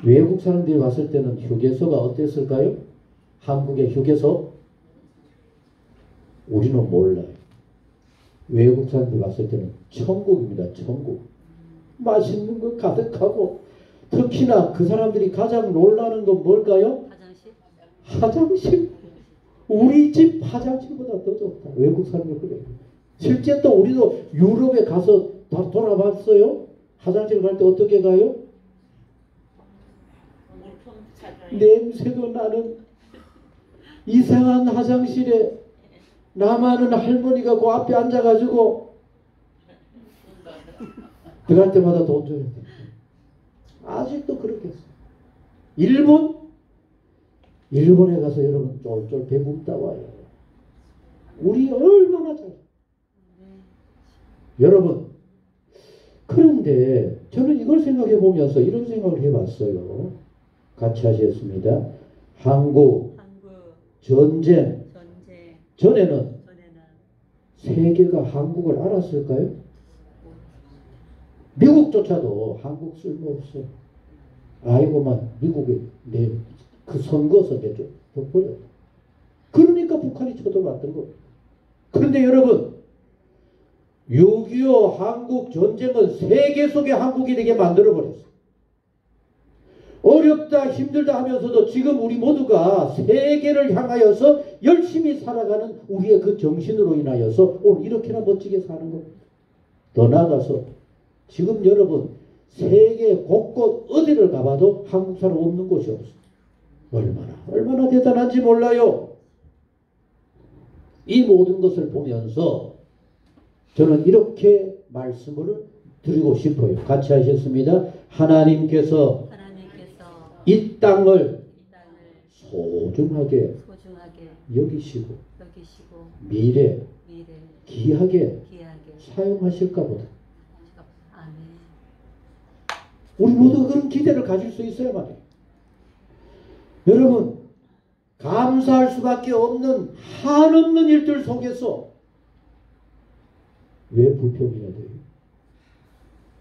외국 사람들이 왔을 때는 휴게소가 어땠을까요? 한국의 휴게소? 우리는 몰라요. 외국 사람들이 왔을 때는 천국입니다. 천국. 맛있는 거 가득하고 특히나 그 사람들이 가장 놀라는 건 뭘까요? 화장실. 우리 집 화장실보다 더 좋다. 외국 사람들 그래요. 실제 또 우리도 유럽에 가서 다 돌아봤어요. 화장실 갈 때 어떻게 가요? 냄새도 나는 이상한 화장실에 나만은 할머니가 그 앞에 앉아가지고 들어갈 때마다 돈 줘야 돼. 아직도 그렇게 했어. 일본에 가서 여러분 쫄쫄 배고프다 와요. 우리 얼마나 잘. 여러분 그런데 저는 이걸 생각해 보면서 이런 생각을 해봤어요. 같이 하셨습니다. 한국 전쟁 전에는 세계가 한국을 알았을까요? 미국조차도 한국 쓸모없어. 아이고만 미국에 그 선거서 내줘버렸다. 그러니까 북한이 쳐들어왔던 거예요. 그런데 여러분 6.25 한국 전쟁은 세계 속의 한국이 되게 만들어버렸어요. 어렵다 힘들다 하면서도 지금 우리 모두가 세계를 향하여서 열심히 살아가는 우리의 그 정신으로 인하여서 오늘 이렇게나 멋지게 사는 겁니다. 더 나아가서 지금 여러분 세계 곳곳 어디를 가봐도 한국 사람 없는 곳이 없어요. 얼마나 대단한지 몰라요. 이 모든 것을 보면서 저는 이렇게 말씀을 드리고 싶어요. 같이 하셨습니다. 하나님께서 이 땅을 소중하게 여기시고 미래 귀하게 사용하실까 보다. 우리 모두 그런 기대를 가질 수 있어야 말이에요. 여러분 감사할 수밖에 없는 한없는 일들 속에서 왜 불평해야 돼요?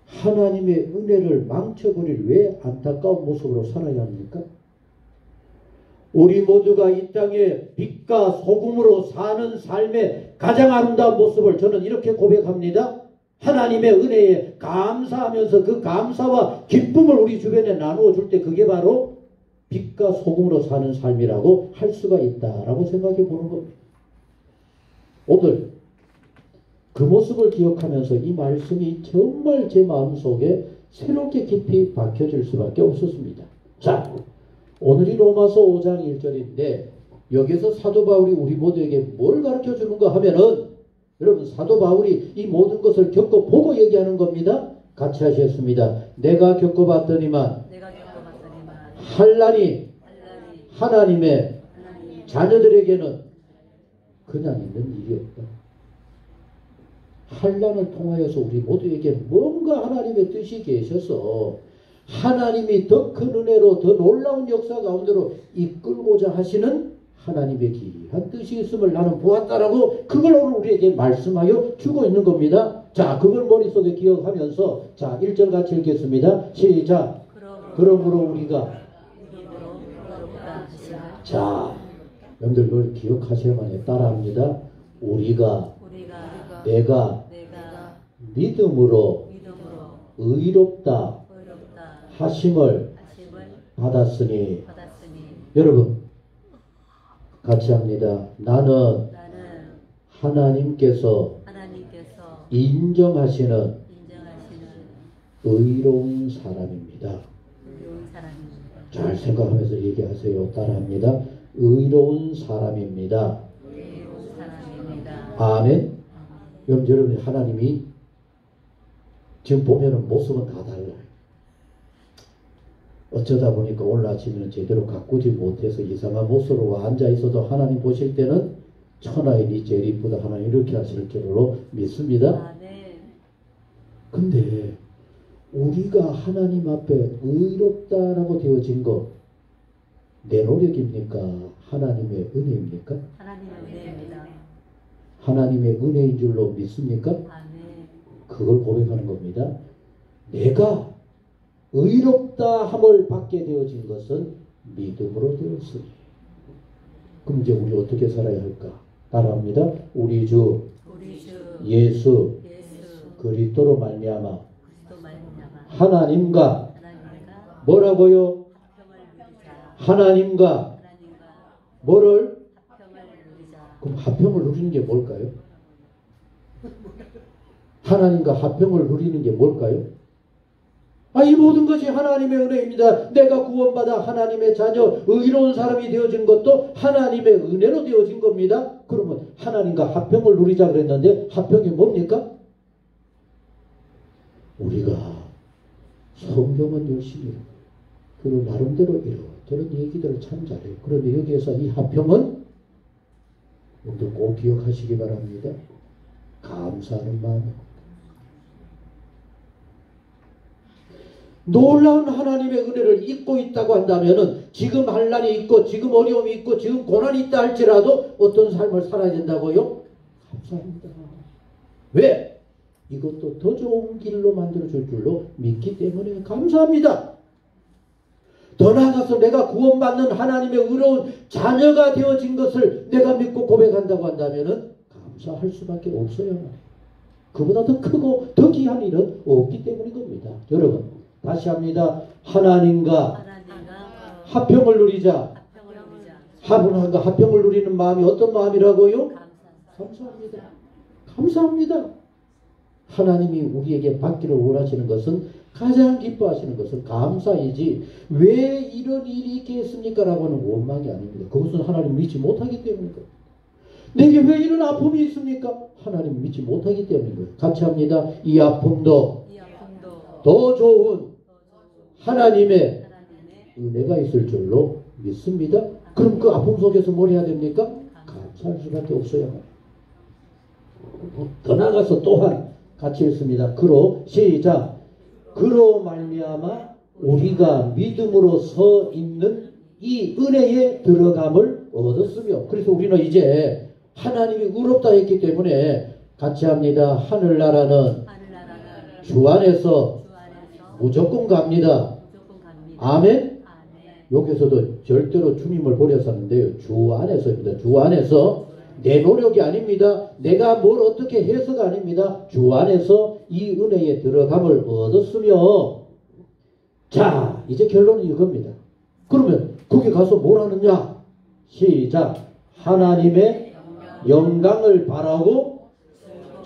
하나님의 은혜를 망쳐버릴 왜 안타까운 모습으로 살아야 합니까? 우리 모두가 이 땅에 빛과 소금으로 사는 삶의 가장 아름다운 모습을 저는 이렇게 고백합니다. 하나님의 은혜에 감사하면서 그 감사와 기쁨을 우리 주변에 나누어 줄 때 그게 바로 빛과 소금으로 사는 삶이라고 할 수가 있다라고 생각해 보는 겁니다. 오늘 그 모습을 기억하면서 이 말씀이 정말 제 마음속에 새롭게 깊이 박혀질 수밖에 없었습니다. 자, 오늘이 로마서 5장 1절인데 여기서 사도 바울이 우리 모두에게 뭘 가르쳐 주는가 하면은 여러분 사도 바울이 이 모든 것을 겪어보고 얘기하는 겁니다. 같이 하셨습니다. 내가 겪어봤더니만 환난이 하나님의 자녀들에게는 그냥 있는 일이 없다. 환난을 통하여서 우리 모두에게 뭔가 하나님의 뜻이 계셔서 하나님이 더 큰 은혜로 더 놀라운 역사 가운데로 이끌고자 하시는 하나님의 귀한 뜻이 있음을 나는 보았다라고 그걸 오늘 우리에게 말씀하여 주고 있는 겁니다. 자, 그걸 머릿속에 기억하면서 자, 1절 같이 읽겠습니다. 시작. 그러므로 우리가 자, 여러분들 그걸 기억하셔야만 해요. 따라합니다. 우리가 내가 믿음으로 의롭다 하심을 받았으니 여러분 같이 합니다. 나는 하나님께서 인정하시는 의로운 사람입니다. 잘 생각하면서 얘기하세요. 따라합니다. 의로운 사람입니다. 아멘. 여러분 하나님이 지금 보면은 모습은 다 달라요. 어쩌다 보니까 오늘 아침에는 제대로 가꾸지 못해서 이상한 모습으로 앉아 있어도 하나님 보실 때는 천하의 니 제일 이쁘다 하나님 이렇게 하실 줄로 믿습니다. 근데 우리가 하나님 앞에 의롭다라고 되어진 거 내 노력입니까? 하나님의 은혜입니까? 하나님의 은혜입니다. 하나님의 은혜인 줄로 믿습니까? 그걸 고백하는 겁니다. 내가 의롭다 함을 받게 되어진 것은 믿음으로 되었으니. 그럼 이제 우리 어떻게 살아야 할까? 따라합니다. 우리 주 예수 그리스도로 말미암아 하나님과 뭐라고요? 하나님과 뭐를? 그럼 화평을 누리는 게 뭘까요? 하나님과 화평을 누리는 게 뭘까요? 이 모든 것이 하나님의 은혜입니다. 내가 구원받아 하나님의 자녀, 의로운 사람이 되어진 것도 하나님의 은혜로 되어진 겁니다. 그러면 하나님과 화평을 누리자 그랬는데 화평이 뭡니까? 우리가 성경은 열심히 그리고 나름대로 이런저런 얘기들을 참 잘해요. 그런데 여기에서 이 화평은 여러분들 꼭 기억하시기 바랍니다. 감사하는 마음. 놀라운 하나님의 은혜를 잊고 있다고 한다면은 지금 환난이 있고 지금 어려움이 있고 지금 고난이 있다 할지라도 어떤 삶을 살아야 된다고요? 감사합니다. 왜? 이것도 더 좋은 길로 만들어줄 줄로 믿기 때문에 감사합니다. 더 나아가서 내가 구원받는 하나님의 의로운 자녀가 되어진 것을 내가 믿고 고백한다고 한다면은 감사할 수밖에 없어요. 그보다 더 크고 더 귀한 일은 없기 때문인 겁니다. 여러분 다시 합니다. 하나님과 화평을 누리자. 하나님과 화평을 누리는 마음이 어떤 마음이라고요? 감사합니다. 감사합니다. 하나님이 우리에게 받기를 원하시는 것은 가장 기뻐하시는 것은 감사이지 왜 이런 일이 있게 했습니까? 라고 하는 원망이 아닙니다. 그것은 하나님 믿지 못하기 때문입니다. 내게 왜 이런 아픔이 있습니까? 하나님 믿지 못하기 때문입니다. 같이 합니다. 이 아픔도 더 좋은 하나님의 은혜가 있을 줄로 믿습니다. 그럼 그 아픔 속에서 뭘 해야 됩니까? 감사할 수밖에 없어요. 더 나아가서 또한 같이 읽습니다. 그로 시작. 그로 말미암아 우리가 믿음으로 서 있는 이 은혜에 들어감을 얻었으며 그래서 우리는 이제 하나님이 의롭다 했기 때문에 같이 합니다. 하늘나라는 주 안에서 무조건 갑니다. 아멘. 여기서도 절대로 주님을 버렸었는데요. 주 안에서입니다. 주 안에서 내 노력이 아닙니다. 내가 뭘 어떻게 해서가 아닙니다. 주 안에서 이 은혜에 들어감을 얻었으며 자 이제 결론은 이겁니다. 그러면 거기 가서 뭘 하느냐? 시작. 하나님의 영광을 바라고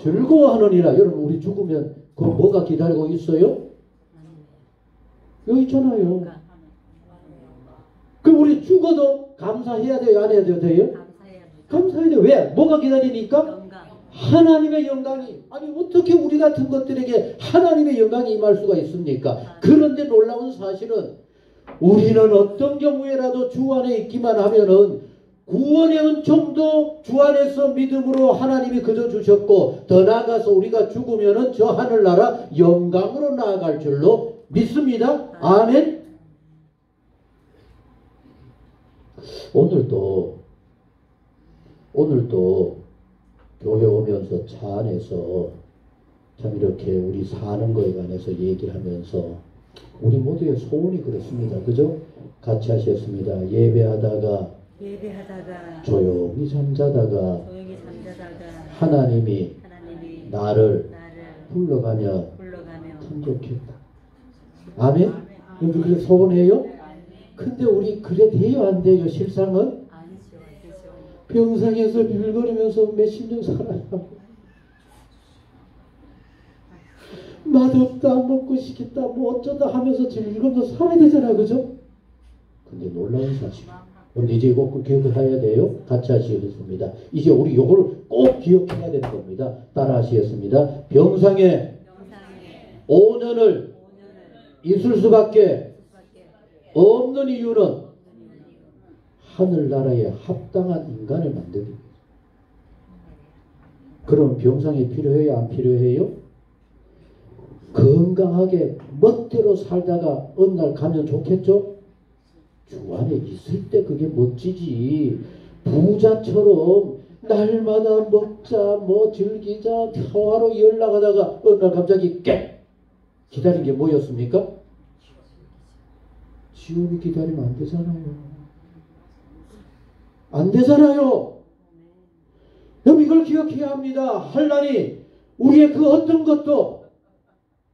즐거워하느니라. 여러분 우리 죽으면 그 뭐가 기다리고 있어요? 여기 있잖아요. 그럼 우리 죽어도 감사해야 돼요? 안 해야 돼요? 감사해야 돼요. 왜? 뭐가 기다리니까? 하나님의 영광이. 아니 어떻게 우리 같은 것들에게 하나님의 영광이 임할 수가 있습니까? 그런데 놀라운 사실은 우리는 어떤 경우에라도 주 안에 있기만 하면은 구원의 은총도 주 안에서 믿음으로 하나님이 그저 주셨고, 더 나아가서 우리가 죽으면은 저 하늘나라 영광으로 나아갈 줄로 믿습니다. 아멘. 오늘도 교회 오면서 차 안에서 참 이렇게 우리 사는 거에 관해서 얘기하면서 우리 모두의 소원이 그렇습니다. 그죠? 같이 하셨습니다. 예배하다가 조용히 잠자다가 하나님이 나를 불러가면 참 좋겠다. 아멘? 여러분 그래 소원해요? 근데 우리 그래 돼요 안 돼요? 실상은? 병상에서 빌거리면서 몇십 년 살아요. 맛없다, 먹고 싶겠다, 뭐 어쩌다 하면서 즐거면서 살아야 되잖아, 그죠? 근데 놀라운 사실. 그런데 이제 꼭 기억해야 돼요. 같이 하시겠습니다. 이제 우리 요걸 꼭 기억해야 되는 겁니다. 따라 하시겠습니다. 병상에 5년을 있을 수밖에 없는 이유는 하늘나라에 합당한 인간을 만들기. 그럼 병상이 필요해요? 안 필요해요? 건강하게 멋대로 살다가 어느 날 가면 좋겠죠? 주 안에 있을 때 그게 멋지지. 부자처럼 날마다 먹자 뭐 즐기자 평화로 연락하다가 어느 날 갑자기 깨 기다린 게 뭐였습니까? 지옥이 기다리면 안 되잖아요. 안 되잖아요. 여러분 이걸 기억해야 합니다. 한란이 우리의 그 어떤 것도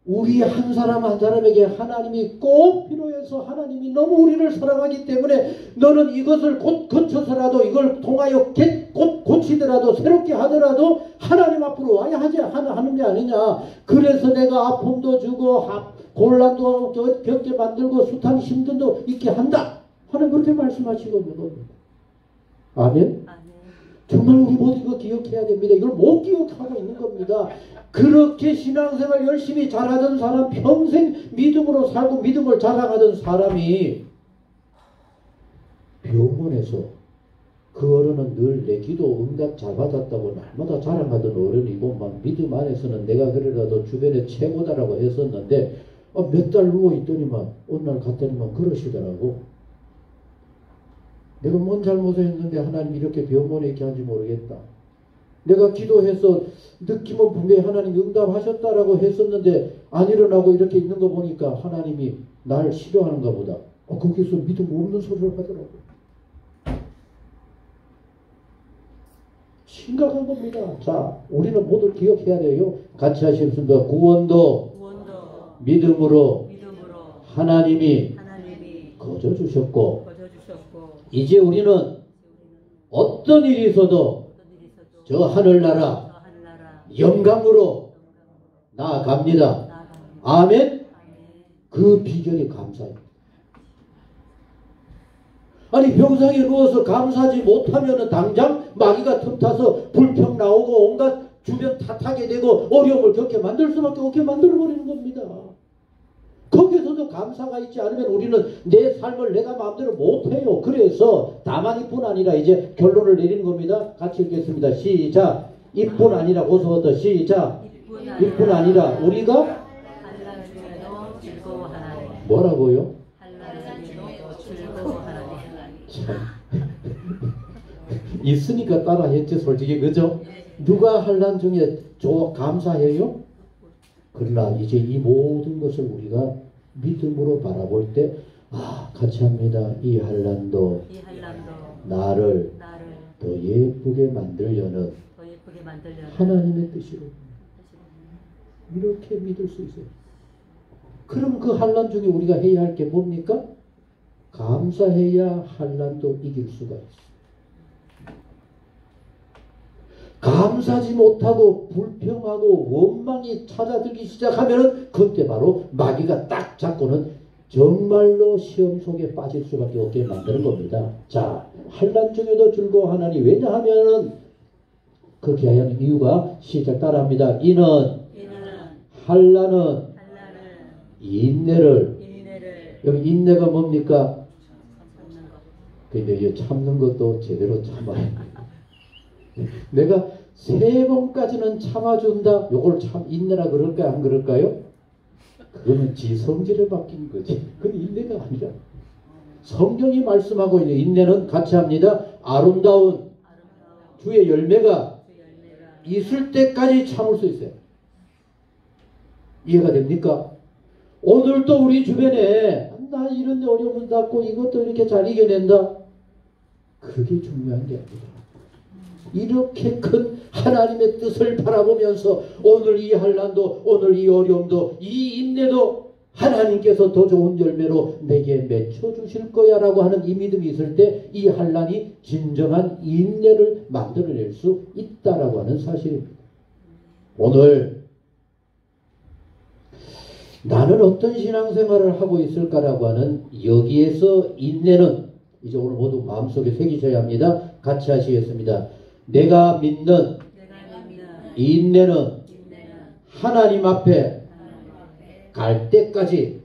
우리 한 사람 한 사람에게 하나님이 꼭 필요해서 하나님이 너무 우리를 사랑하기 때문에 너는 이것을 곧 거쳐서라도 이걸 통하여 곧 고치더라도 새롭게 하더라도 하나님 앞으로 와야 하지 하는 게 아니냐. 그래서 내가 아픔도 주고 곤란도 겪게 만들고 숱한 힘든도 있게 한다. 하나님 그렇게 말씀하시거든요. 아멘? 정말 우리 모두 이거 기억해야 됩니다. 이걸 못 기억하고 있는 겁니다. 그렇게 신앙생활 열심히 잘하던 사람, 평생 믿음으로 살고 믿음을 자랑하던 사람이 병원에서 그 어른은 늘 내 기도 응답 잘 받았다고 날마다 자랑하던 어른이고 막 믿음 안에서는 내가 그래라도 주변에 최고다라고 했었는데 몇 달 누워있더니만 어느 날 갔더니만 그러시더라고. 내가 뭔 잘못을 했는데 하나님 이렇게 병원에 있게 한지 모르겠다. 내가 기도해서 느낌은 분명히 하나님 응답하셨다라고 했었는데 안 일어나고 이렇게 있는 거 보니까 하나님이 날 싫어하는가 보다. 거기서 믿음 없는 소리를 하더라고. 심각한 겁니다. 자, 우리는 모두 기억해야 돼요. 같이 하시겠습니다. 구원도 믿음으로 하나님이 거저 주셨고 이제 우리는 어떤 일이 있어도 저 하늘나라 영광으로 나아갑니다. 아멘? 그 비결이 감사입니다. 아니 병상에 누워서 감사하지 못하면 당장 마귀가 틈타서 불평 나오고 온갖 주변 탓하게 되고 어려움을 겪게 만들 수밖에 없게 만들어버리는 겁니다. 거기서도 감사가 있지 않으면 우리는 내 삶을 내가 마음대로 못해요. 그래서 다만 이뿐 아니라 이제 결론을 내리는 겁니다. 같이 읽겠습니다. 시작. 이뿐 아니라 고소부터 시작. 이뿐 아니라 우리가 뭐라고요? 참. 있으니까 따라 했지 솔직히 그죠? 누가 한란 중에 감사해요? 그러나 이제 이 모든 것을 우리가 믿음으로 바라볼 때 같이 합니다. 이 한란도 나를 더 예쁘게 만들려는 하나님의 뜻이로 이렇게 믿을 수 있어요. 그럼 그 한란 중에 우리가 해야 할 게 뭡니까? 감사해야 환난도 이길 수가 있어. 감사하지 못하고 불평하고 원망이 찾아들기 시작하면은 그때 바로 마귀가 딱 잡고는 정말로 시험 속에 빠질 수밖에 없게 만드는 겁니다. 자, 환난 중에도 즐거워하나니 왜냐하면은 그렇게 하는 이유가 시작 따라합니다. 이는 환난은 인내를 여기 인내가 뭡니까? 근데 이 참는 것도 제대로 참아야 내가 3번까지는 참아준다. 요걸 참 인내라 그럴까요? 안 그럴까요? 그거는 지 성질에 바뀐 거지. 그건 인내가 아니라. 성경이 말씀하고 있는 인내는 같이 합니다. 아름다운 주의 열매가 있을 때까지 참을 수 있어요. 이해가 됩니까? 오늘도 우리 주변에 나 이런 데 어려움을 닿고 이것도 이렇게 잘 이겨낸다. 그게 중요한 게 아니라 이렇게 큰 하나님의 뜻을 바라보면서 오늘 이 환난도 오늘 이 어려움도 이 인내도 하나님께서 더 좋은 열매로 내게 맺혀주실 거야 라고 하는 이 믿음이 있을 때 이 환난이 진정한 인내를 만들어낼 수 있다라고 하는 사실입니다. 오늘 나는 어떤 신앙생활을 하고 있을까라고 하는 여기에서 인내는 이제 오늘 모두 마음속에 새기셔야 합니다. 같이 하시겠습니다. 내가 믿는 인내는 하나님 앞에 갈 때까지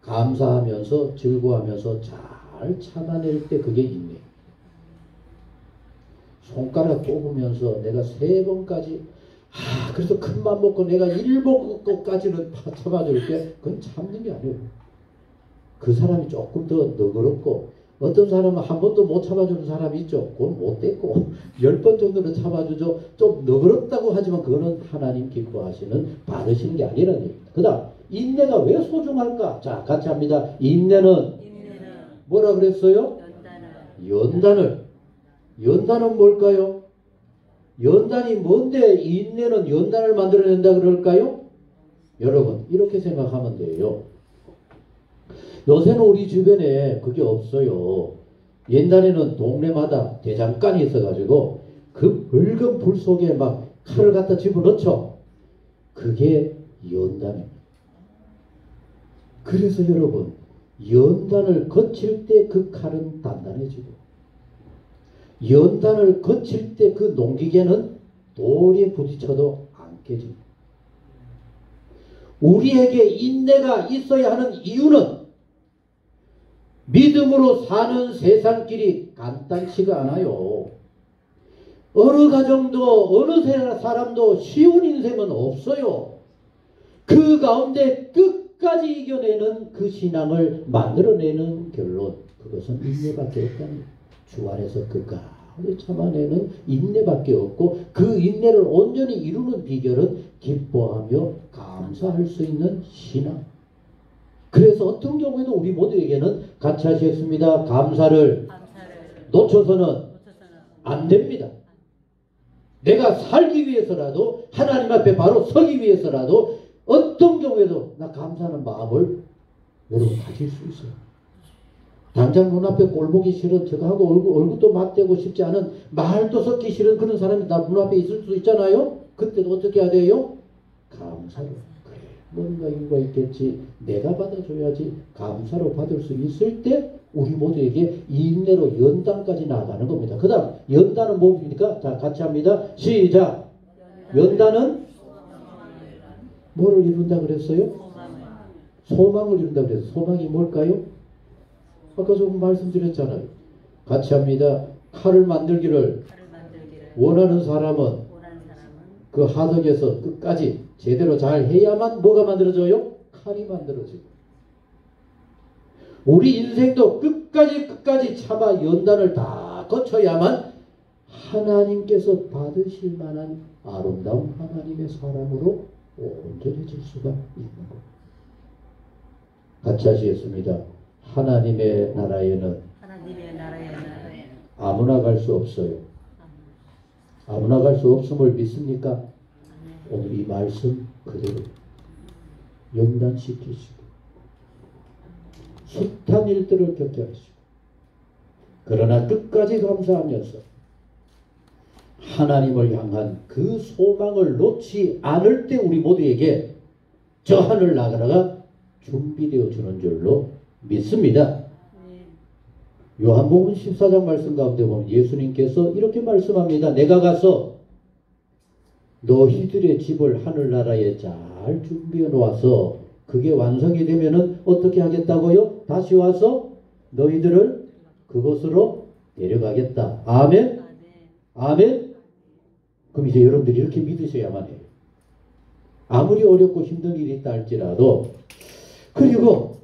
감사하면서 즐거워하면서 잘 참아낼 때 그게 인내. 손가락 꼽으면서 내가 3번까지 그래서 큰맘 먹고 내가 1번까지는 참아줄게. 그건 참는 게 아니에요. 그 사람이 조금 더 너그럽고 어떤 사람은 한 번도 못 참아주는 사람이 있죠. 그건 못됐고 10번 정도는 참아주죠. 좀 너그럽다고 하지만 그거는 하나님 기뻐하시는 받으시는 게 아니라는 얘기입니다. 그 다음 인내가 왜 소중할까? 자 같이 합니다. 인내는 뭐라 그랬어요? 연단은 뭘까요? 연단이 뭔데 인내는 연단을 만들어낸다 그럴까요? 여러분 이렇게 생각하면 돼요. 요새는 우리 주변에 그게 없어요. 옛날에는 동네마다 대장간이 있어가지고 그 붉은 불 속에 막 칼을 갖다 집어넣죠. 그게 연단입니다. 그래서 여러분 연단을 거칠 때 그 칼은 단단해지고 연단을 거칠 때 그 농기계는 돌에 부딪혀도 안 깨집니다. 우리에게 인내가 있어야 하는 이유는 믿음으로 사는 세상길이 간단치가 않아요. 어느 가정도 어느 사람도 쉬운 인생은 없어요. 그 가운데 끝까지 이겨내는 그 신앙을 만들어내는 결론, 그것은 인내밖에 없다는 거예요. 주 안에서 끝까지 참아내는 인내밖에 없고 그 인내를 온전히 이루는 비결은 기뻐하며 감사할 수 있는 신앙. 그래서 어떤 경우에도 우리 모두에게는 같이 하시겠습니다. 감사를 놓쳐서는 안 됩니다. 내가 살기 위해서라도 하나님 앞에 바로 서기 위해서라도 어떤 경우에도 나 감사하는 마음을 여러분 가질 수 있어요. 당장 눈앞에 꼴보기 싫은 척하고 얼굴도 맞대고 싶지 않은 말도 섞기 싫은 그런 사람이 나 눈앞에 있을 수 있잖아요. 그때도 어떻게 해야 돼요? 감사로. 그래, 뭔가 이유가 있겠지. 내가 받아줘야지. 감사로 받을 수 있을 때 우리 모두에게 인내로 연단까지 나아가는 겁니다. 그 다음 연단은 뭡니까? 자 같이 합니다. 시작. 연단은 뭐를 이룬다 그랬어요? 소망을 이룬다 그랬어요. 소망이 뭘까요? 아까 조금 말씀드렸잖아요. 같이 합니다. 칼을 만들기를 원하는 사람은 그 하덕에서 끝까지 제대로 잘 해야만 뭐가 만들어져요? 칼이 만들어지고. 우리 인생도 끝까지 참아 연단을 다 거쳐야만 하나님께서 받으실 만한 아름다운 하나님의 사람으로 온전해질 수가 있는 겁니다. 같이 하시겠습니다. 하나님의 나라에는 아무나 갈 수 없어요. 아무나 갈 수 없음을 믿습니까? 오늘 이 말씀 그대로 연단시키시고 숱한 일들을 겪게 하시고 그러나 끝까지 감사하면서 하나님을 향한 그 소망을 놓지 않을 때 우리 모두에게 저 하늘 나라가 준비되어 주는 줄로 믿습니다. 요한복음 14장 말씀 가운데 보면 예수님께서 이렇게 말씀합니다. 내가 가서 너희들의 집을 하늘나라에 잘 준비해 놓아서 그게 완성이 되면은 어떻게 하겠다고요? 다시 와서 너희들을 그곳으로 데려가겠다. 아멘? 아멘? 그럼 이제 여러분들이 이렇게 믿으셔야만 해요. 아무리 어렵고 힘든 일이 있다 할지라도 그리고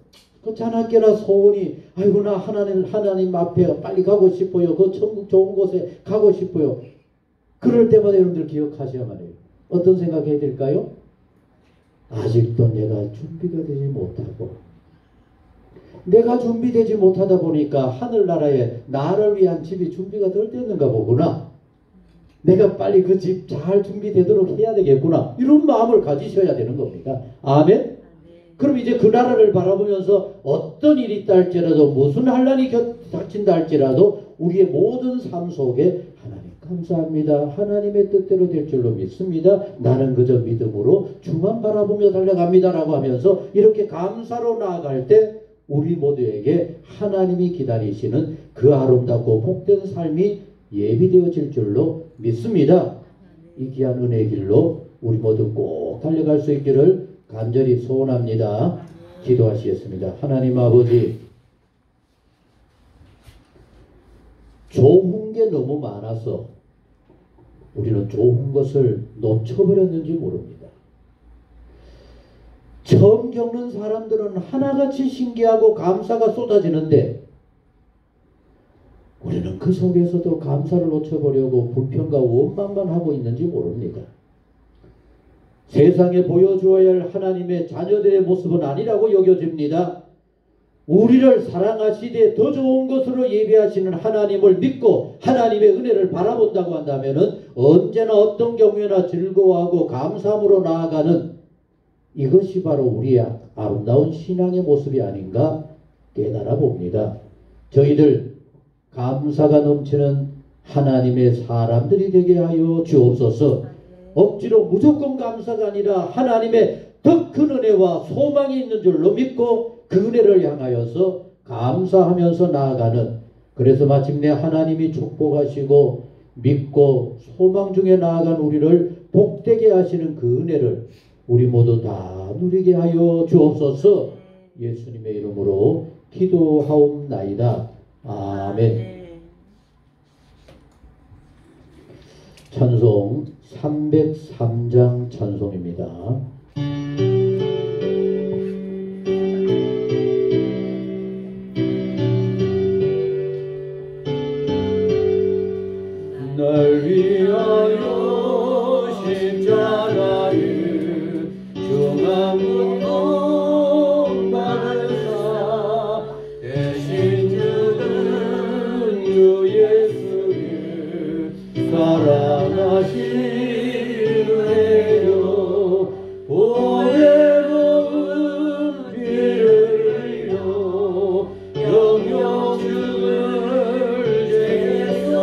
그 자나깨나 소원이 아이고 나 하나님 앞에 빨리 가고 싶어요. 그 천국 좋은 곳에 가고 싶어요. 그럴 때마다 여러분들 기억하셔야만 해요. 어떤 생각해야 될까요? 아직도 내가 준비가 되지 못하고 내가 준비되지 못하다 보니까 하늘나라에 나를 위한 집이 준비가 덜 됐는가 보구나. 내가 빨리 그 집 잘 준비되도록 해야 되겠구나. 이런 마음을 가지셔야 되는 겁니다. 아멘? 그럼 이제 그 나라를 바라보면서 어떤 일이 있다 할지라도 무슨 환난이 닥친다 할지라도 우리의 모든 삶 속에 하나님 감사합니다. 하나님의 뜻대로 될 줄로 믿습니다. 나는 그저 믿음으로 주만 바라보며 달려갑니다라고 하면서 이렇게 감사로 나아갈 때 우리 모두에게 하나님이 기다리시는 그 아름답고 복된 삶이 예비되어질 줄로 믿습니다. 이 귀한 은혜의 길로 우리 모두 꼭 달려갈 수 있기를 간절히 소원합니다. 기도하시겠습니다. 하나님 아버지, 좋은 게 너무 많아서 우리는 좋은 것을 놓쳐버렸는지 모릅니다. 처음 겪는 사람들은 하나같이 신기하고 감사가 쏟아지는데 우리는 그 속에서도 감사를 놓쳐버리고 불평과 원망만 하고 있는지 모릅니다. 세상에 보여주어야 할 하나님의 자녀들의 모습은 아니라고 여겨집니다. 우리를 사랑하시되 더 좋은 것으로 예비하시는 하나님을 믿고 하나님의 은혜를 바라본다고 한다면 언제나 어떤 경우에나 즐거워하고 감사함으로 나아가는 이것이 바로 우리의 아름다운 신앙의 모습이 아닌가 깨달아 봅니다. 저희들 감사가 넘치는 하나님의 사람들이 되게 하여 주옵소서. 억지로 무조건 감사가 아니라 하나님의 더 큰 은혜와 소망이 있는 줄로 믿고 그 은혜를 향하여서 감사하면서 나아가는, 그래서 마침내 하나님이 축복하시고 믿고 소망 중에 나아간 우리를 복되게 하시는 그 은혜를 우리 모두 다 누리게 하여 주옵소서. 예수님의 이름으로 기도하옵나이다. 아멘. 찬송 303장 찬송입니다. 날 위하여 십자가에 중앙문 받으사 대신 주는 주 예수를 사랑하시네요. 보혜로운 피를 흘려 영영을 죄에서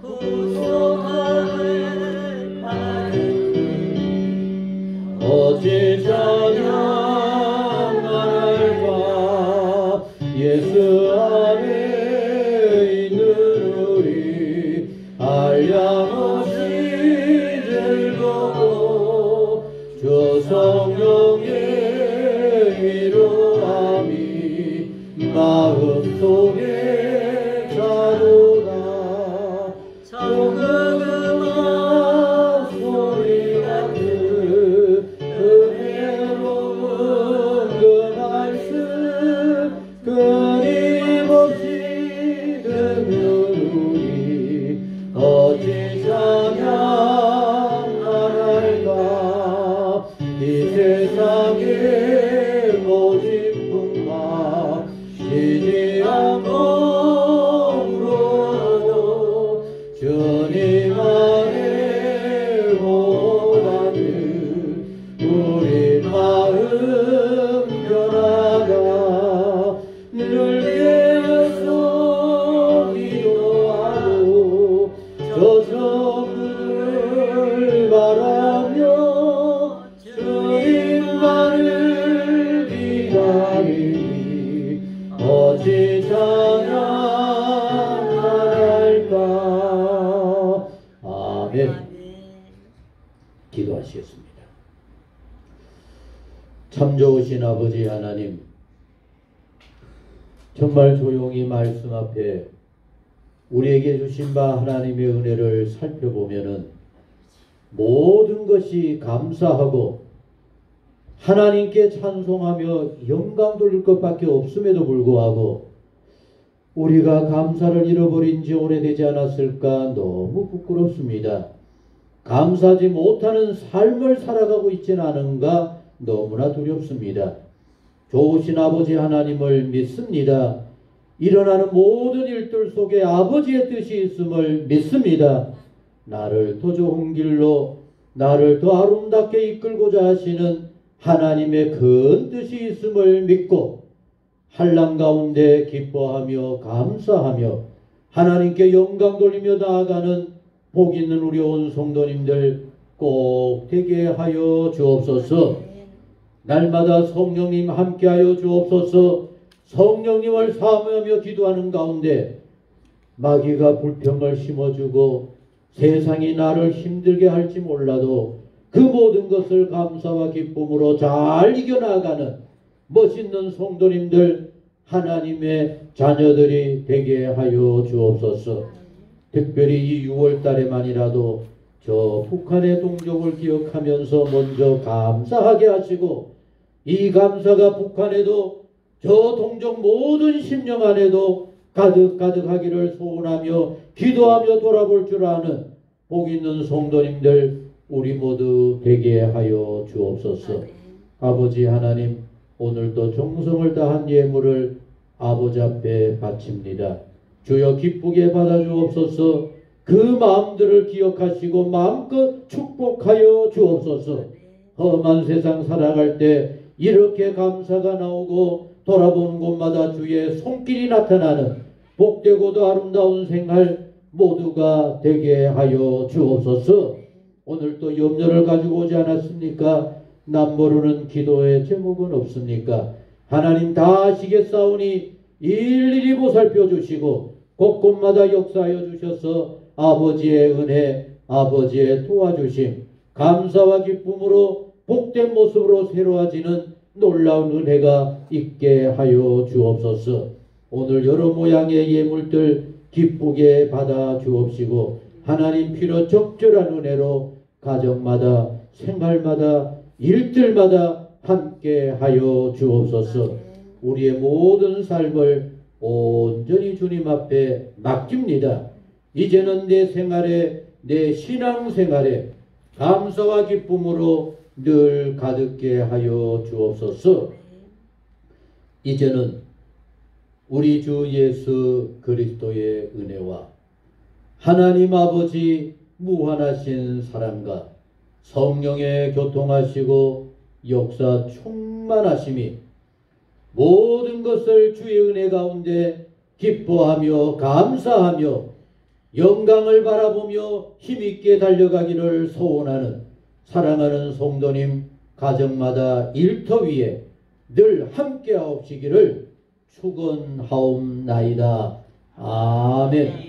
구속하는 하나님 어찌 찬양할까. 예수 안에 있는 우리 알량없이 즐거워 주 성령의 위로함이 마음속에 자로다. 정금 음악 소리 같은 은혜로운 그 말씀 끊임없이 듣는 우리 어찌 찬양할까. 이 세상의 모진 풍파 쉬지 않고 울어도 주님 안에 보호받는 우리 마음 변화가 참 좋으신 아버지 하나님, 정말 조용히 말씀 앞에 우리에게 주신 바 하나님의 은혜를 살펴보면은 모든 것이 감사하고 하나님께 찬송하며 영광 돌릴 것밖에 없음에도 불구하고 우리가 감사를 잃어버린 지 오래되지 않았을까 너무 부끄럽습니다. 감사하지 못하는 삶을 살아가고 있지는 않은가 너무나 두렵습니다. 좋으신 아버지 하나님을 믿습니다. 일어나는 모든 일들 속에 아버지의 뜻이 있음을 믿습니다. 나를 더 좋은 길로, 나를 더 아름답게 이끌고자 하시는 하나님의 큰 뜻이 있음을 믿고 한란 가운데 기뻐하며 감사하며 하나님께 영광 돌리며 나아가는 복 있는 우리 온 성도님들 꼭 되게 하여 주옵소서. 날마다 성령님 함께하여 주옵소서. 성령님을 사모하며 기도하는 가운데 마귀가 불평을 심어주고 세상이 나를 힘들게 할지 몰라도 그 모든 것을 감사와 기쁨으로 잘 이겨나가는 멋있는 성도님들, 하나님의 자녀들이 되게 하여 주옵소서. 특별히 이 6월 달에만이라도 저 북한의 동족을 기억하면서 먼저 감사하게 하시고 이 감사가 북한에도 저 동족 모든 심령 안에도 가득가득하기를 소원하며 기도하며 돌아볼 줄 아는 복 있는 성도님들 우리 모두 되게 하여 주옵소서. 아버지 하나님, 오늘도 정성을 다한 예물을 아버지 앞에 바칩니다. 주여 기쁘게 받아주옵소서. 그 마음들을 기억하시고 마음껏 축복하여 주옵소서. 험한 세상 살아갈 때 이렇게 감사가 나오고 돌아보는 곳마다 주의 손길이 나타나는 복되고도 아름다운 생활 모두가 되게 하여 주옵소서. 오늘 또 염려를 가지고 오지 않았습니까? 남 모르는 기도의 제목은 없습니까? 하나님 다 아시겠사오니 일일이 보살펴 주시고 곳곳마다 역사하여 주셔서 아버지의 은혜, 아버지의 도와주심, 감사와 기쁨으로 복된 모습으로 새로워지는 놀라운 은혜가 있게 하여 주옵소서. 오늘 여러 모양의 예물들 기쁘게 받아 주옵시고 하나님 필요 적절한 은혜로 가정마다 생활마다 일들마다 함께 하여 주옵소서. 우리의 모든 삶을 온전히 주님 앞에 맡깁니다. 이제는 내 생활에, 내 신앙생활에 감사와 기쁨으로 늘 가득게 하여 주옵소서. 이제는 우리 주 예수 그리스도의 은혜와 하나님 아버지 무한하신 사랑과 성령의 교통하시고 역사 충만하심이 모든 것을 주의 은혜 가운데 기뻐하며 감사하며 영광을 바라보며 힘있게 달려가기를 소원하는 사랑하는 성도님 가정마다 일터 위에 늘 함께하옵시기를 축원하옵나이다. 아멘.